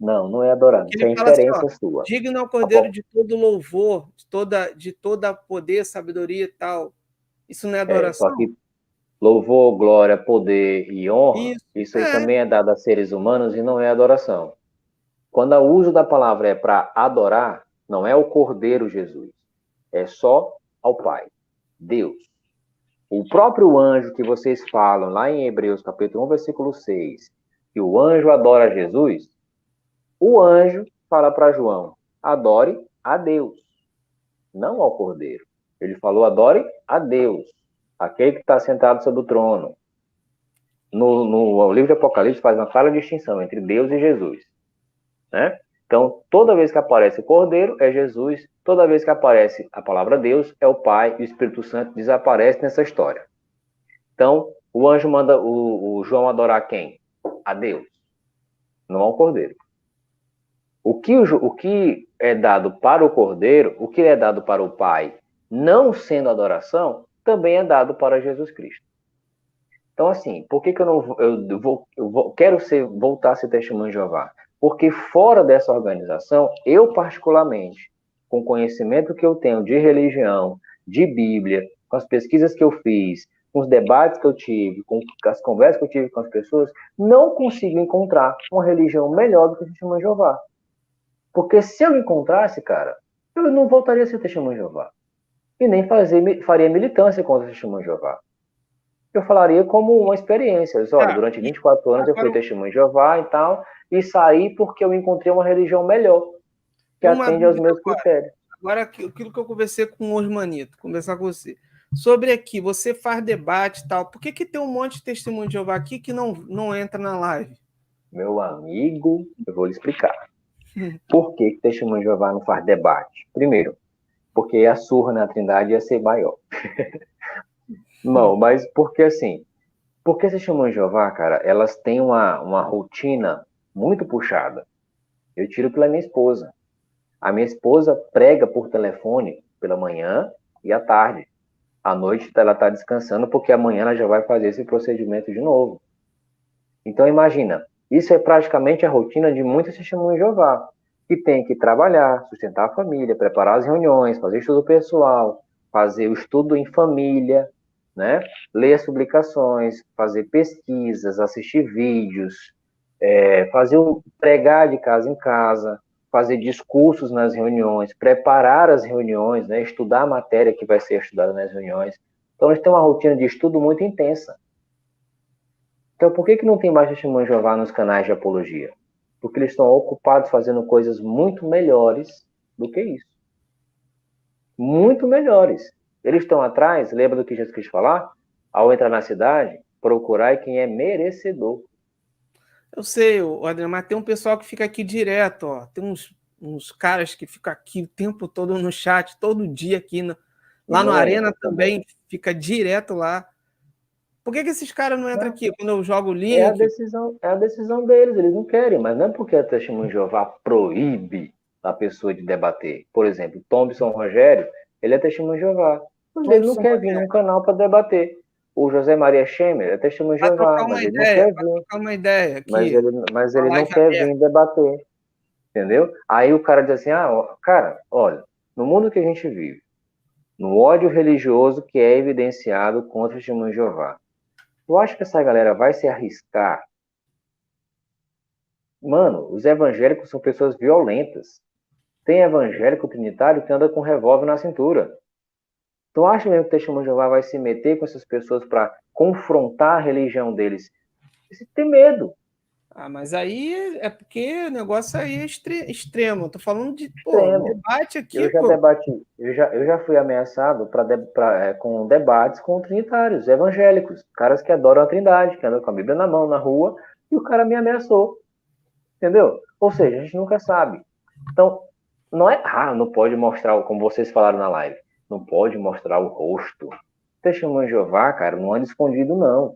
não é adorado. Que Isso ele é fala assim, ó, inferência sua. digno é o Cordeiro de todo louvor, de toda poder, sabedoria e tal. Isso não é Só adoração? que louvor, glória, poder e honra, Isso. isso aí também é dado a seres humanos e não é adoração. Quando o uso da palavra é para adorar, não é o Cordeiro Jesus, é só ao Pai, Deus. O próprio anjo que vocês falam lá em Hebreus capítulo 1, versículo 6, que o anjo adora Jesus, o anjo fala para João, adore a Deus, não ao Cordeiro. Ele falou, adore a Deus, aquele que está sentado sobre o trono. No livro de Apocalipse faz uma clara distinção entre Deus e Jesus, né? Então, toda vez que aparece o Cordeiro, é Jesus. Toda vez que aparece a palavra Deus, é o Pai e o Espírito Santo desaparece nessa história. Então, o anjo manda o João adorar quem? A Deus, não ao Cordeiro. O que é dado para o Cordeiro, o que é dado para o Pai, não sendo adoração, também é dado para Jesus Cristo. Então, assim, por que, que eu não quero voltar a ser testemunho de Jeová? Porque fora dessa organização, eu particularmente, com o conhecimento que eu tenho de religião, de Bíblia, com as pesquisas que eu fiz, com os debates que eu tive, com as conversas que eu tive com as pessoas, não consigo encontrar uma religião melhor do que o Testemunho de Jeová. Porque se eu encontrasse, cara, eu não voltaria a ser Testemunho de Jeová. E nem faria militância contra o Testemunho de Jeová. Eu falaria como uma experiência. Olha, durante 24 anos eu fui Testemunho de Jeová e tal, e saí porque eu encontrei uma religião melhor, que atende aos meus critérios. Agora, aquilo que eu conversei com o Osmanito, conversar com você. Sobre aqui, você faz debate e tal. Por que tem um monte de Testemunho de Jeová aqui que não entra na live? Meu amigo, eu vou lhe explicar. Por que Testemunho de Jeová não faz debate? Primeiro, porque a surra na Trindade ia ser maior. Não, mas porque assim, porque Testemunho de Jeová, cara, elas têm uma rotina muito puxada. Eu tiro pela minha esposa. A minha esposa prega por telefone pela manhã e à tarde. À noite ela está descansando porque amanhã ela já vai fazer esse procedimento de novo. Então imagina, isso é praticamente a rotina de muitos testemunhos de Jeová, que tem que trabalhar, sustentar a família, preparar as reuniões, fazer estudo pessoal, fazer o estudo em família, né? Ler as publicações, fazer pesquisas, assistir vídeos, pregar de casa em casa, fazer discursos nas reuniões, preparar as reuniões, né? Estudar a matéria que vai ser estudada nas reuniões. Então, eles têm uma rotina de estudo muito intensa. Então, por que não tem mais Testemunho de Jeová nos canais de apologia? Porque eles estão ocupados fazendo coisas muito melhores do que isso. Muito melhores. Eles estão atrás, lembra do que Jesus quis falar? Ao entrar na cidade, procurai quem é merecedor. Eu sei, Adriano, mas tem um pessoal que fica aqui direto, ó. Tem uns caras que ficam aqui o tempo todo no chat, todo dia aqui. Lá no Arena também, fica direto lá. Por que esses caras não entram aqui quando eu jogo o link? É a decisão deles, eles não querem, mas não é porque a Testemunho de Jeová proíbe a pessoa de debater. Por exemplo, Thompson Rogério, ele é Testemunho de Jeová, mas ele não quer vir num canal para debater. O José Maria Schemer é Testemunho de Jeová, mas ele não quer vir. Uma ideia aqui. Mas ele não quer vir debater, entendeu? Aí o cara diz assim, cara, olha, no mundo que a gente vive, no ódio religioso que é evidenciado contra o Testemunho de Jeová, tu acha que essa galera vai se arriscar? Mano, os evangélicos são pessoas violentas. Tem evangélico trinitário que anda com revólver na cintura. Tu acha mesmo que o Testemunho de Jeová vai se meter com essas pessoas para confrontar a religião deles? Você tem medo. Mas aí é porque o negócio aí é extremo. Eu tô falando de debate aqui. Eu já debati, eu já fui ameaçado com debates com trinitários, evangélicos, caras que adoram a Trindade, que andam com a Bíblia na mão, na rua, e o cara me ameaçou. Entendeu? Ou seja, a gente nunca sabe. Então, não pode mostrar, como vocês falaram na live, não pode mostrar o rosto. Testemunho de Jeová, cara, não anda escondido, não.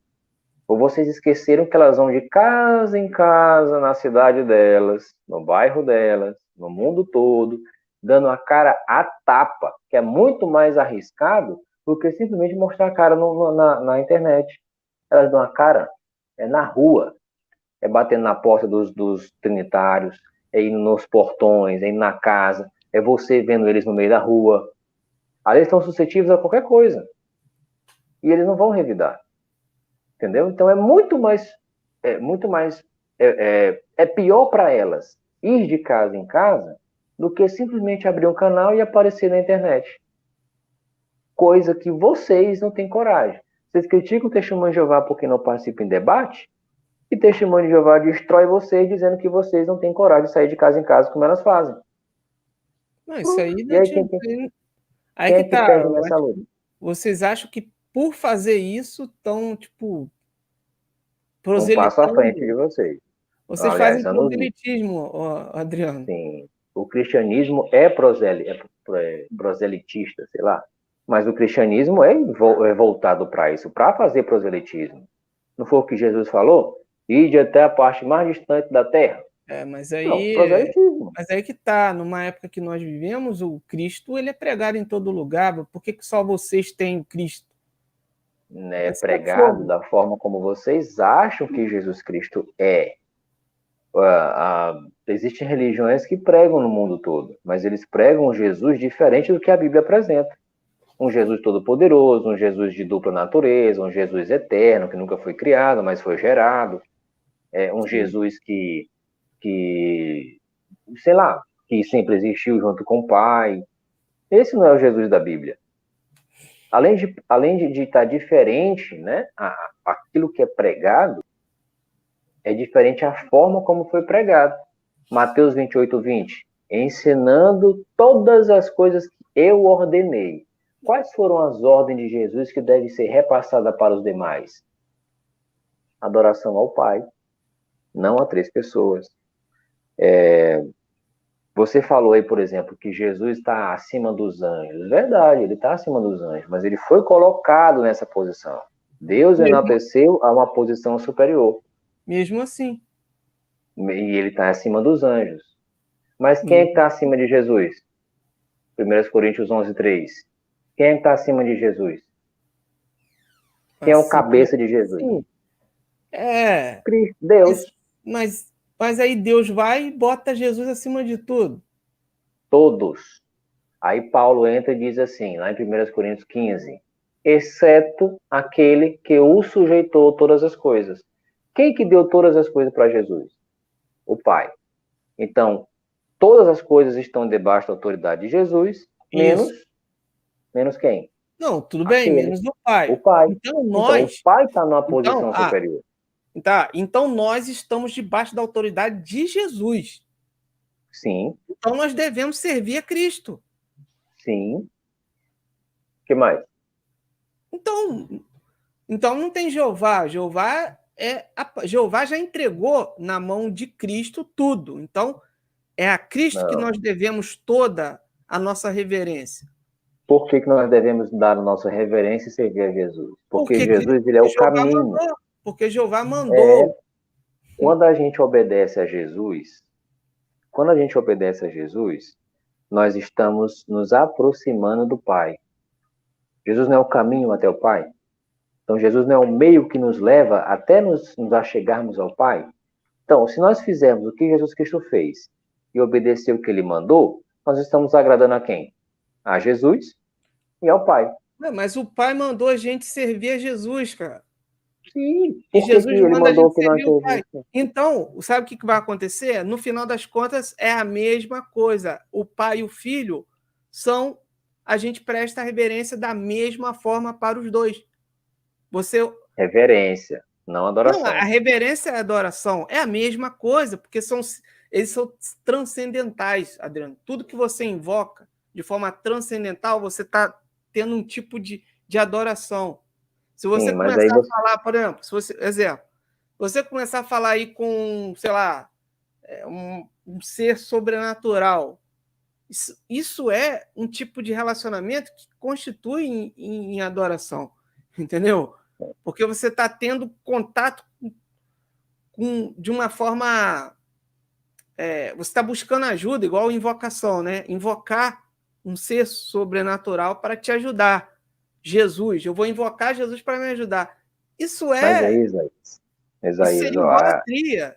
Ou vocês esqueceram que elas vão de casa em casa, na cidade delas, no bairro delas, no mundo todo, dando a cara à tapa, que é muito mais arriscado do que simplesmente mostrar a cara na internet. Elas dão a cara na rua, batendo na porta dos trinitários, indo nos portões, indo na casa, você vendo eles no meio da rua. Ali eles estão suscetíveis a qualquer coisa. E eles não vão revidar. Entendeu? Então é muito mais pior para elas ir de casa em casa do que simplesmente abrir um canal e aparecer na internet. Coisa que vocês não têm coragem. Vocês criticam o Testemunho de Jeová porque não participam em debate? E Testemunho de Jeová destrói vocês dizendo que vocês não têm coragem de sair de casa em casa como elas fazem. Não, isso aí não tem. Aí que tá. Perde nessa luta? Vocês acham que por fazer isso estão, tipo, um passo à frente de vocês. Vocês fazem proselitismo, Adriano. Sim. O cristianismo é proselitista, sei lá. Mas o cristianismo é voltado para isso, para fazer proselitismo. Não foi o que Jesus falou? Ide até a parte mais distante da terra. Mas aí que tá, numa época que nós vivemos, o Cristo ele é pregado em todo lugar. Por que só vocês têm o Cristo? É pregado da forma como vocês acham que Jesus Cristo é. Existem religiões que pregam no mundo todo, mas eles pregam Jesus diferente do que a Bíblia apresenta. Um Jesus todo-poderoso, um Jesus de dupla natureza, um Jesus eterno, que nunca foi criado, mas foi gerado. Um Jesus que, sei lá, que sempre existiu junto com o Pai. Esse não é o Jesus da Bíblia. Além de estar diferente, né, aquilo que é pregado, é diferente a forma como foi pregado. Mateus 28:20, ensinando todas as coisas que eu ordenei. Quais foram as ordens de Jesus que devem ser repassadas para os demais? Adoração ao Pai, não a 3 pessoas. Você falou aí, por exemplo, que Jesus está acima dos anjos. Verdade, ele está acima dos anjos, mas ele foi colocado nessa posição. Deus enalteceu a uma posição superior. Mesmo assim. E ele está acima dos anjos. Mas quem é que está acima de Jesus? 1 Coríntios 11:3. Quem é que está acima de Jesus? Quem é o cabeça de Jesus? Sim. Cristo, Deus. Mas aí Deus vai e bota Jesus acima de tudo. Todos. Aí Paulo entra e diz assim, lá em 1 Coríntios 15, exceto aquele que o sujeitou todas as coisas. Quem que deu todas as coisas para Jesus? O Pai. Então, todas as coisas estão debaixo da autoridade de Jesus, menos quem? Não, tudo bem, menos o Pai. O Pai. Então, o Pai está numa posição superior. Tá, então nós estamos debaixo da autoridade de Jesus. Sim. Então nós devemos servir a Cristo. Sim. O que mais? Então não tem Jeová. Jeová já entregou na mão de Cristo tudo. Então é a Cristo que nós devemos toda a nossa reverência. Por que nós devemos dar a nossa reverência e servir a Jesus? Porque Jesus ele é o caminho. Porque Jeová mandou. Quando a gente obedece a Jesus, nós estamos nos aproximando do Pai. Jesus não é o caminho até o Pai. Então, Jesus não é o meio que nos leva até nos achegarmos ao Pai. Então, se nós fizermos o que Jesus Cristo fez e obedecer o que Ele mandou, nós estamos agradando a quem? A Jesus e ao Pai. Mas o Pai mandou a gente servir a Jesus, cara. Sim. E Jesus manda a gente servir o Pai. Então, sabe o que vai acontecer? No final das contas, é a mesma coisa. O Pai e o Filho são... A gente presta reverência da mesma forma para os dois. Reverência, não adoração. Não, a reverência e a adoração é a mesma coisa, porque eles são transcendentais, Adriano. Tudo que você invoca de forma transcendental, você está tendo um tipo de adoração. Se você começar a falar, por exemplo, você começar a falar aí com, sei lá, um ser sobrenatural, isso é um tipo de relacionamento que constitui em adoração, entendeu? Porque você está tendo contato de uma forma... você está buscando ajuda, igual invocação, né? Invocar um ser sobrenatural para te ajudar. Jesus, eu vou invocar Jesus para me ajudar. Isso é... Mas aí, Isaías, isso seria idolatria.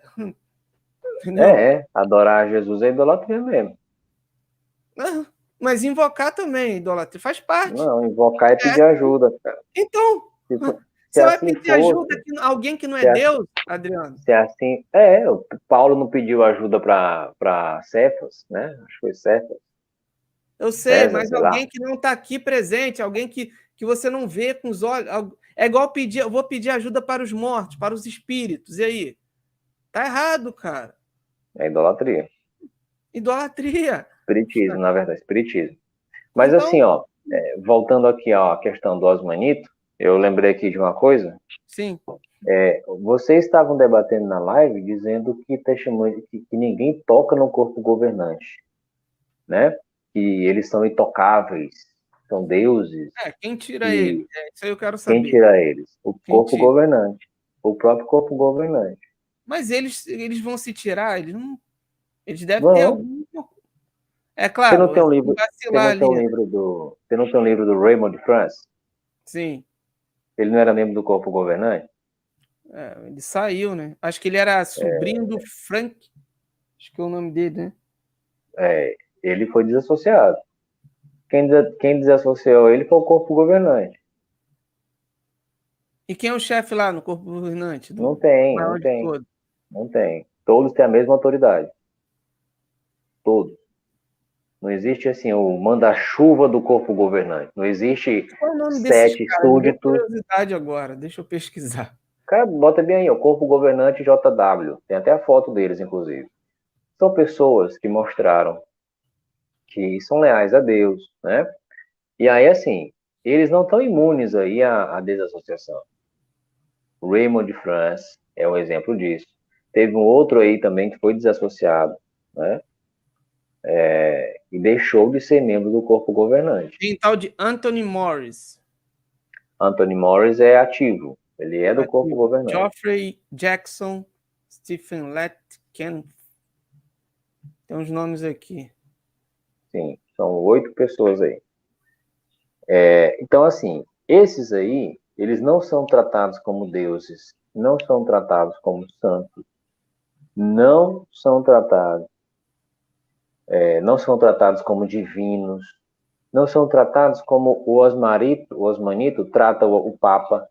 adorar Jesus é idolatria mesmo. Mas invocar também, idolatria, faz parte. Não, invocar é pedir ajuda, cara. Então, você vai pedir ajuda a alguém que não é Deus, Adriano? Se assim, o Paulo não pediu ajuda para Cefas, né? Acho que foi Cefas. Eu sei, mas alguém que não está aqui presente, alguém que você não vê com os olhos. É igual eu vou pedir ajuda para os mortos, para os espíritos. E aí? Tá errado, cara. É idolatria. Idolatria. Espiritismo, na verdade, espiritismo. Mas então, assim, voltando aqui à questão do Osmanito, eu lembrei aqui de uma coisa. Sim. Vocês estavam debatendo na live dizendo que ninguém toca no corpo governante, né? Que eles são intocáveis, são deuses. Quem tira eles? Isso aí eu quero saber. Quem tira eles? O corpo governante. O próprio corpo governante. Mas eles vão se tirar? Eles devem ter algum... É claro. Você não tem um livro, você não tem um livro do Raymond France? Sim. Ele não era membro do corpo governante? Ele saiu, né? Acho que ele era sobrinho do Frank. Acho que é o nome dele, né? Ele foi desassociado. Quem desassociou ele foi o corpo governante. E quem é o chefe lá no corpo governante? Não Do tem, não maior de tem, todos? não tem. Todos têm a mesma autoridade. Todos. Não existe assim o manda-chuva do corpo governante. Não existe Qual é o nome desses 7 caras? Me deu súditos. curiosidade agora. Deixa eu pesquisar. Cara, bota bem aí, o corpo governante JW. Tem até a foto deles, inclusive. São pessoas que mostraram que são leais a Deus, né? E aí, assim, eles não estão imunes aí à desassociação. O Raymond de France é um exemplo disso. Teve um outro aí também que foi desassociado, né? E deixou de ser membro do corpo governante. Tem tal de Anthony Morris. Anthony Morris é ativo, ele é do corpo Ativo. governante. Geoffrey Jackson, Stephen Letken. Tem uns nomes aqui. Sim, são 8 pessoas aí. Então, assim, esses aí, eles não são tratados como deuses, não são tratados como santos, não são tratados, não são tratados como divinos, não são tratados como o Osmanito trata o Papa.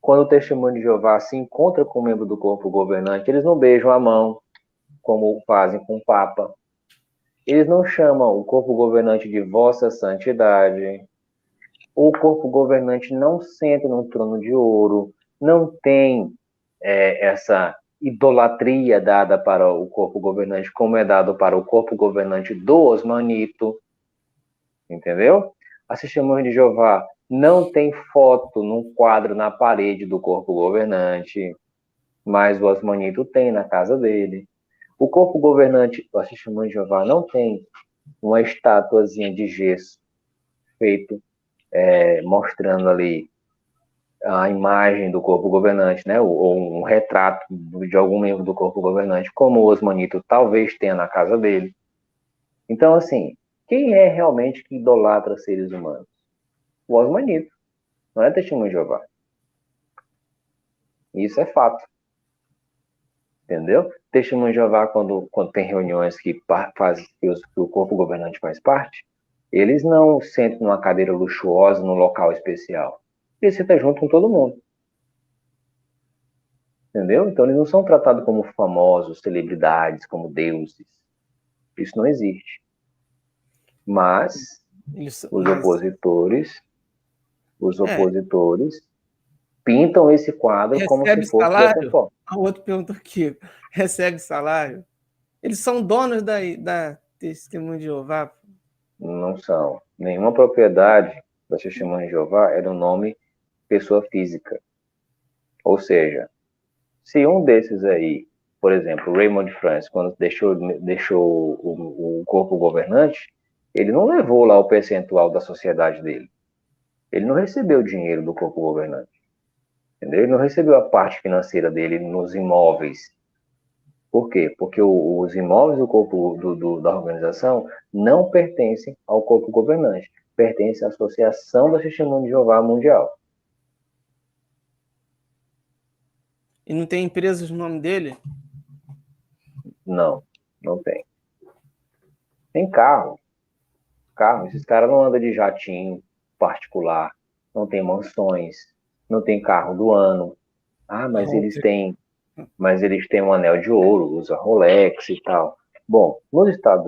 Quando o testemunho de Jeová se encontra com um membro do corpo governante, eles não beijam a mão, como fazem com o Papa. Eles não chamam o corpo governante de Vossa Santidade. O corpo governante não senta num trono de ouro, não tem essa idolatria dada para o corpo governante, como é dado para o corpo governante do Osmanito, entendeu? A Testemunha de Jeová não tem foto num quadro na parede do corpo governante, mas o Osmanito tem na casa dele. O corpo governante, a Testemunha de Jeová não tem uma estatuazinha de gesso feito mostrando ali a imagem do corpo governante, né? Ou um retrato de algum membro do corpo governante, como o Osmanito talvez tenha na casa dele. Então, assim, quem é realmente que idolatra seres humanos? O Osmanito, não é Testemunho de Jeová. Isso é fato, entendeu? Testemunho de Jeová, quando tem reuniões que o corpo governante faz parte, eles não sentam numa cadeira luxuosa, num local especial. Eles sentam junto com todo mundo. Entendeu? Então eles não são tratados como famosos, celebridades, como deuses. Isso não existe. Mas os opositores pintam esse quadro como se fosse dessa forma. O outro perguntou aqui, recebe salário? Eles são donos da Testemunha de Jeová? Não são. Nenhuma propriedade da Testemunha de Jeová é do nome pessoa física. Ou seja, se um desses aí, por exemplo, Raymond France, quando deixou o corpo governante, ele não levou lá o percentual da sociedade dele. Ele não recebeu o dinheiro do corpo governante. Entendeu? Ele não recebeu a parte financeira dele nos imóveis. Por quê? Porque os imóveis do corpo da organização não pertencem ao corpo governante, pertencem à Associação da Testemunha de Jeová Mundial. E não tem empresas no nome dele? Não, não tem. Tem carro. Esses caras não andam de jatinho particular, não tem mansões, não tem carro do ano. Ah, mas eles têm um anel de ouro, usa Rolex e tal. Bom, nos Estados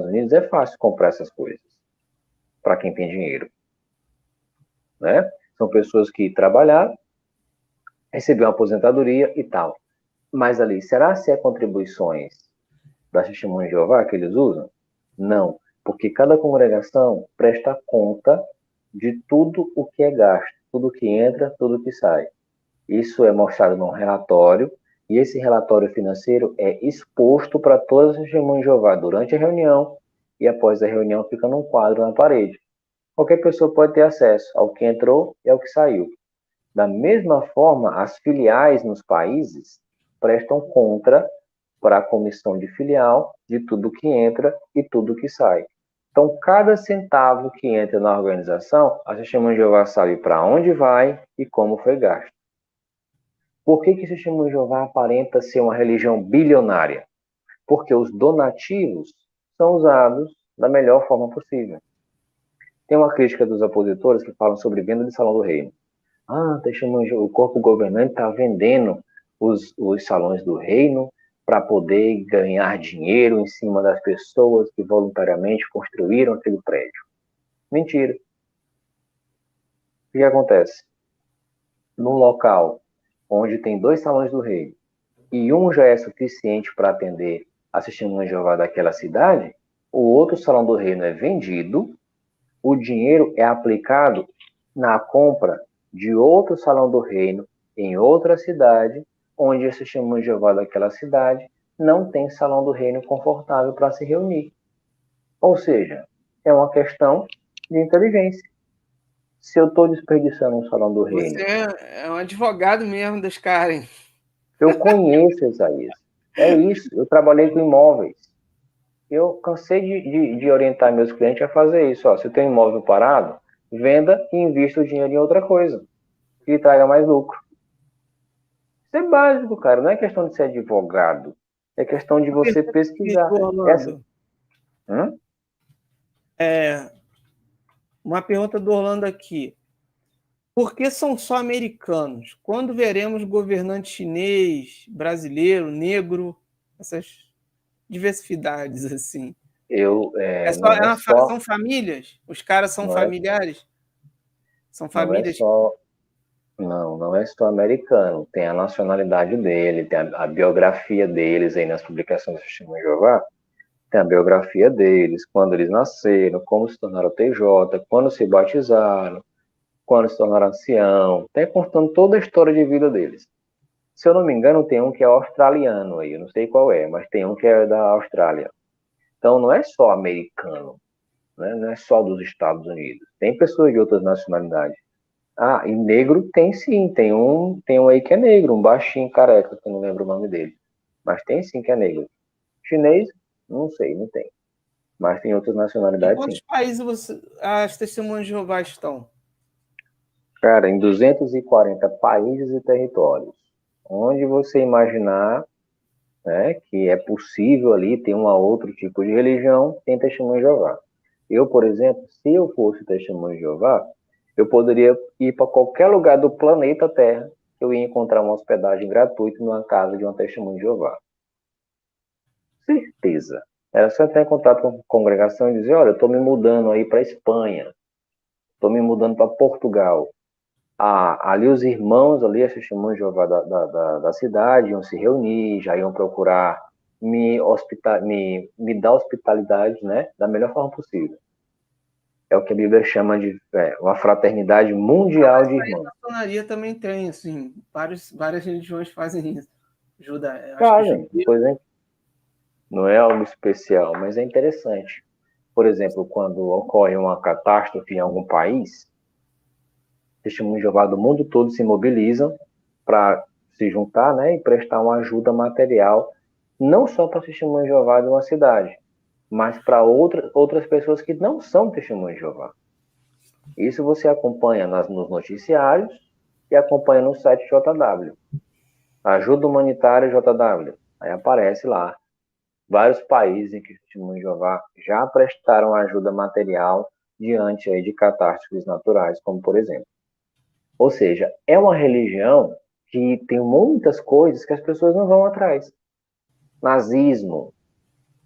Unidos é fácil comprar essas coisas para quem tem dinheiro, né? São pessoas que trabalharam, receberam aposentadoria e tal. Mas ali, será se é contribuições da Testemunha de Jeová que eles usam? Não, porque cada congregação presta conta de tudo o que é gasto, tudo que entra, tudo que sai. Isso é mostrado num relatório, e esse relatório financeiro é exposto para todas as testemunhas de Jeová durante a reunião, e após a reunião fica num quadro na parede. Qualquer pessoa pode ter acesso ao que entrou e ao que saiu. Da mesma forma, as filiais nos países prestam conta para a comissão de filial de tudo que entra e tudo que sai. Então, cada centavo que entra na organização, a Testemunha de Jeová sabe para onde vai e como foi gasto. Por que a Testemunha de Jeová aparenta ser uma religião bilionária? Porque os donativos são usados da melhor forma possível. Tem uma crítica dos opositores que falam sobre venda de salão do reino. O corpo governante está vendendo os salões do reino para poder ganhar dinheiro em cima das pessoas que voluntariamente construíram aquele prédio. Mentira. O que acontece? Num local onde tem 2 salões do reino e um já é suficiente para atender a Testemunha de Jeová daquela cidade, o outro salão do reino é vendido, o dinheiro é aplicado na compra de outro salão do reino em outra cidade, onde a Testemunha de Jeová daquela cidade não tem salão do reino confortável para se reunir. Ou seja, é uma questão de inteligência. Se eu estou desperdiçando um salão do reino... Você é um advogado mesmo das caras. Eu conheço, Isaías. É isso. Eu trabalhei com imóveis. Eu cansei de orientar meus clientes a fazer isso. Se tem um imóvel parado, venda e invista o dinheiro em outra coisa que traga mais lucro. Isso é básico, cara. Não é questão de ser advogado. É questão de você pesquisar. Uma pergunta do Orlando aqui. Por que são só americanos? Quando veremos governante chinês, brasileiro, negro, essas diversidades assim? São famílias? Os caras são familiares? São famílias? Não é só americano. Tem a nacionalidade dele, tem a biografia deles aí nas publicações do Testemunho de Jeová. Tem a biografia deles, quando eles nasceram, como se tornaram TJ, quando se batizaram, quando se tornaram ancião. Tem contando toda a história de vida deles. Se eu não me engano, tem um que é australiano aí, eu não sei qual é, mas tem um que é da Austrália. Então, não é só americano, né? Não é só dos Estados Unidos. Tem pessoas de outras nacionalidades. E negro tem sim, tem um aí que é negro, um baixinho careca, que eu não lembro o nome dele. Mas tem sim que é negro. Chinês, não sei, não tem. Mas tem outras nacionalidades, sim. Em quantos países as Testemunhas de Jeová estão? Cara, em 240 países e territórios. Onde você imaginar, né, que é possível ali ter um outro tipo de religião, tem Testemunho de Jeová. Eu, por exemplo, se eu fosse Testemunho de Jeová, eu poderia ir para qualquer lugar do planeta Terra, que eu ia encontrar uma hospedagem gratuita numa casa de uma Testemunho de Jeová. Certeza. Era só entrar em contato com a congregação e dizer, olha, eu estou me mudando aí para a Espanha, estou me mudando para Portugal. Ali os irmãos, ali, as Testemunhas de Jeová da cidade, iam se reunir, já iam procurar me dar hospitalidade, né, da melhor forma possível. É o que a Bíblia chama de uma fraternidade mundial de irmãos. A maçonaria também tem, assim, várias religiões fazem isso. Pois é. Não é algo especial, mas é interessante. Por exemplo, quando ocorre uma catástrofe em algum país, Testemunhos de Jeová do mundo todo se mobilizam para se juntar, né, e prestar uma ajuda material, não só para Testemunhos de Jeová de uma cidade, mas para outras pessoas que não são Testemunhos de Jeová. Isso você acompanha nos noticiários e acompanha no site JW. Ajuda Humanitária JW. Aí aparece lá vários países em que os Testemunhos de Jeová já prestaram ajuda material diante aí de catástrofes naturais, como por exemplo. Ou seja, é uma religião que tem muitas coisas que as pessoas não vão atrás. Nazismo.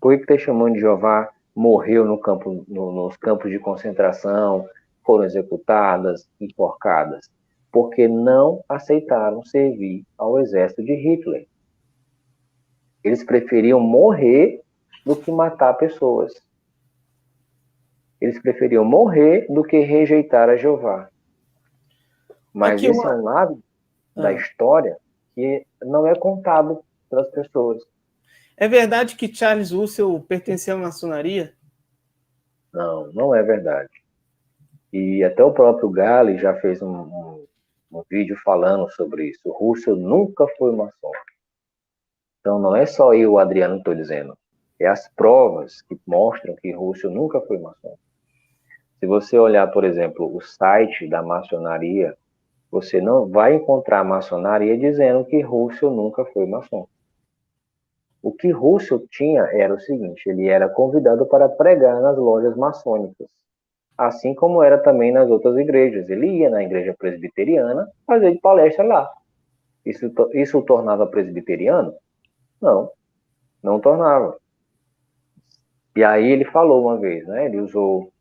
Por que o Testemunho de Jeová morreu nos campos de concentração, foram executadas, enforcadas? Porque não aceitaram servir ao exército de Hitler. Eles preferiam morrer do que matar pessoas. Eles preferiam morrer do que rejeitar a Jeová. Mas esse é um lado da história que não é contado pelas pessoas. É verdade que Charles Russell pertencia à maçonaria? Não é verdade. E até o próprio Galli já fez um vídeo falando sobre isso. O Russell nunca foi maçom. Então não é só eu, Adriano, que estou dizendo. É as provas que mostram que Russell nunca foi maçom. Se você olhar, por exemplo, o site da maçonaria, você não vai encontrar a maçonaria dizendo que Russell nunca foi maçom. O que Russell tinha era o seguinte, ele era convidado para pregar nas lojas maçônicas, assim como era também nas outras igrejas. Ele ia na igreja presbiteriana fazer palestra lá. Isso o tornava presbiteriano? Não, não tornava. E aí ele falou uma vez, né? Ele usou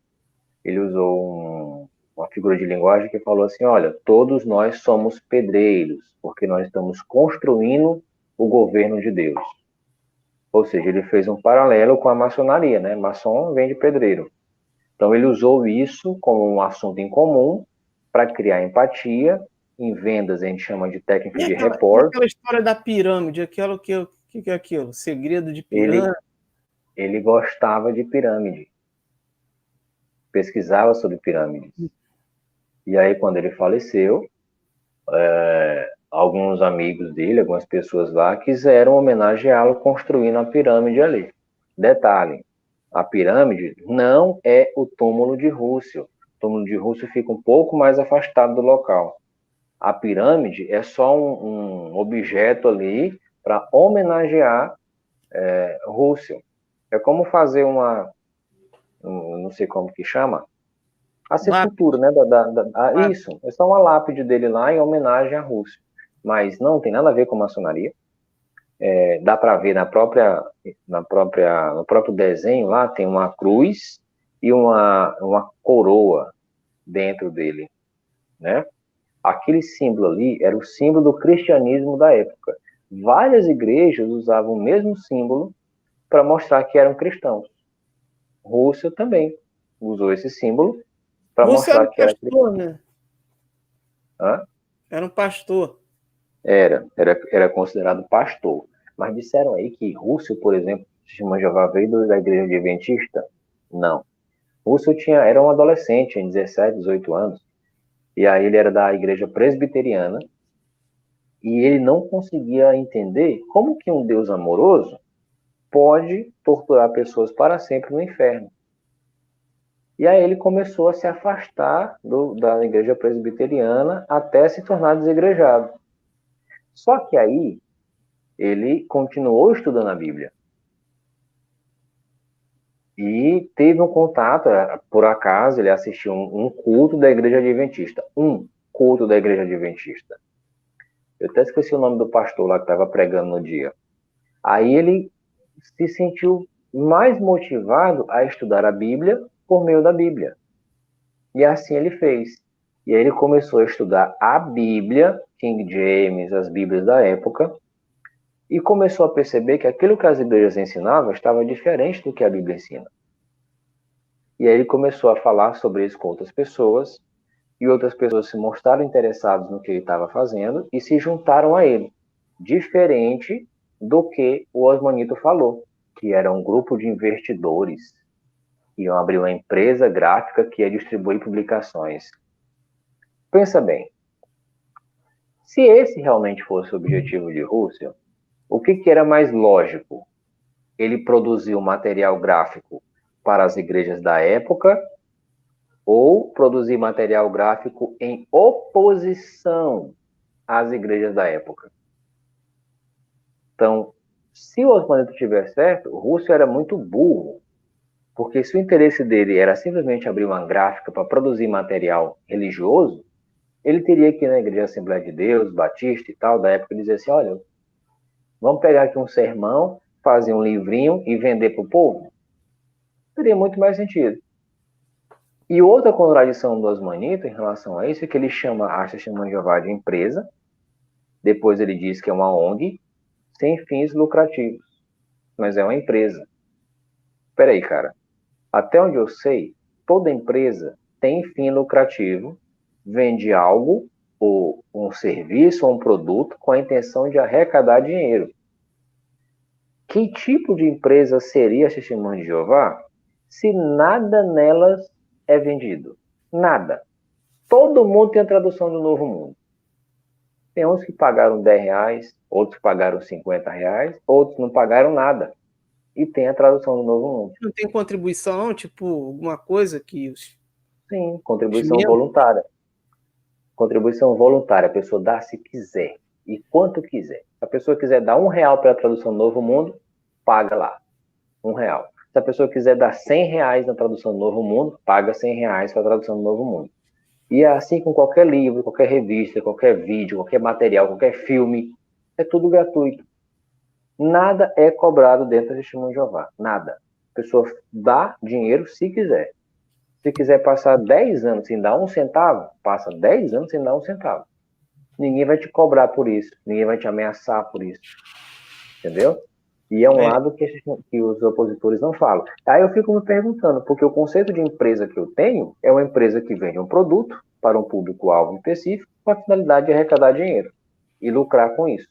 uma figura de linguagem que falou assim, olha, todos nós somos pedreiros, porque nós estamos construindo o governo de Deus. Ou seja, ele fez um paralelo com a maçonaria, né? Maçom vem de pedreiro. Então ele usou isso como um assunto em comum para criar empatia. Em vendas a gente chama de técnica de E rapport. aquela história da pirâmide, aquilo que é aquilo? Segredo de pirâmide? Ele gostava de pirâmide. Pesquisava sobre pirâmides. E aí, quando ele faleceu, alguns amigos dele, algumas pessoas lá, quiseram homenageá-lo construindo a pirâmide ali. Detalhe, a pirâmide não é o túmulo de Russell. O túmulo de Russell fica um pouco mais afastado do local. A pirâmide é só um objeto ali para homenagear Russell. É como fazer não sei como que chama, a sepultura, né? Isso, é só uma lápide dele lá em homenagem a Russell. Mas não tem nada a ver com maçonaria. Dá para ver no próprio desenho lá, tem uma cruz e uma coroa dentro dele, né? Aquele símbolo ali era o símbolo do cristianismo da época. Várias igrejas usavam o mesmo símbolo para mostrar que eram cristãos. Rússia também usou esse símbolo para mostrar que era cristão. Né? Hã? Era um pastor. Era considerado pastor. Mas disseram aí que Rússio, por exemplo, Testemunho de Jeová veio da igreja adventista? Não. Rússio era um adolescente, tinha 17, 18 anos, e aí ele era da igreja presbiteriana, e ele não conseguia entender como que um Deus amoroso pode torturar pessoas para sempre no inferno. E aí ele começou a se afastar da igreja presbiteriana até se tornar desigrejado. Só que aí ele continuou estudando a Bíblia. E teve um contato, por acaso, ele assistiu um culto da igreja adventista. Um culto da igreja adventista. Eu até esqueci o nome do pastor lá que estava pregando no dia. Aí ele se sentiu mais motivado a estudar a Bíblia por meio da Bíblia. E assim ele fez. E aí ele começou a estudar a Bíblia, King James, as Bíblias da época, e começou a perceber que aquilo que as igrejas ensinavam estava diferente do que a Bíblia ensina. E aí ele começou a falar sobre isso com outras pessoas, e outras pessoas se mostraram interessadas no que ele estava fazendo e se juntaram a ele. Diferente do que o Osmanito falou, que era um grupo de investidores que iam abrir uma empresa gráfica que ia distribuir publicações. Pensa bem, se esse realmente fosse o objetivo de Russell, o que era mais lógico? Ele produzir um material gráfico para as igrejas da época ou produzir material gráfico em oposição às igrejas da época? Então, se o Osmanito tiver certo, o Russell era muito burro, porque se o interesse dele era simplesmente abrir uma gráfica para produzir material religioso, ele teria que ir na Igreja Assembleia de Deus, Batista e tal, da época, e dizer assim, olha, vamos pegar aqui um sermão, fazer um livrinho e vender para o povo? Teria muito mais sentido. E outra contradição do Osmanito em relação a isso é que ele acha Testemunho de Jeová de empresa, depois ele diz que é uma ONG, sem fins lucrativos, mas é uma empresa. Espera aí, cara. Até onde eu sei, toda empresa tem fim lucrativo, vende algo, ou um serviço ou um produto com a intenção de arrecadar dinheiro. Que tipo de empresa seria a Testemunho de Jeová se nada nelas é vendido? Nada. Todo mundo tem a tradução do Novo Mundo. Tem uns que pagaram R$10, outros pagaram R$50, outros não pagaram nada. E tem a tradução do Novo Mundo. Não tem contribuição, tipo, alguma coisa que os... Sim, contribuição voluntária. Contribuição voluntária, a pessoa dá se quiser e quanto quiser. Se a pessoa quiser dar R$1 para a tradução do Novo Mundo, paga lá, R$ 1. Se a pessoa quiser dar R$ 100 na tradução do Novo Mundo, paga R$ 100 para a tradução do Novo Mundo. E é assim com qualquer livro, qualquer revista, qualquer vídeo, qualquer material, qualquer filme, é tudo gratuito. Nada é cobrado dentro do Testemunho de Jeová, nada. A pessoa dá dinheiro se quiser. Se quiser passar 10 anos sem dar um centavo, passa 10 anos sem dar um centavo. Ninguém vai te cobrar por isso, ninguém vai te ameaçar por isso. Entendeu? E é um lado que os opositores não falam. Aí eu fico me perguntando, porque o conceito de empresa que eu tenho é uma empresa que vende um produto para um público-alvo específico com a finalidade de arrecadar dinheiro e lucrar com isso.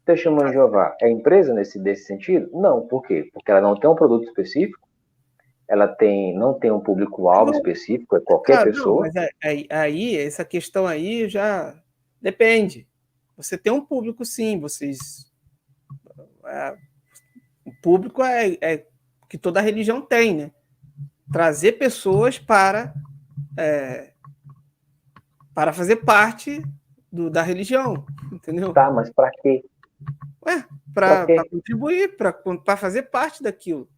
Testemunho de Jeová é empresa desse sentido? Não. Por quê? Porque ela não tem um produto específico, ela não tem um público-alvo específico, é qualquer pessoa. Não, mas aí, essa questão aí já depende. Você tem um público, sim, o público é que toda religião tem, né? Trazer pessoas para fazer parte da religião, entendeu? Tá, mas para quê? Para contribuir, para fazer parte daquilo.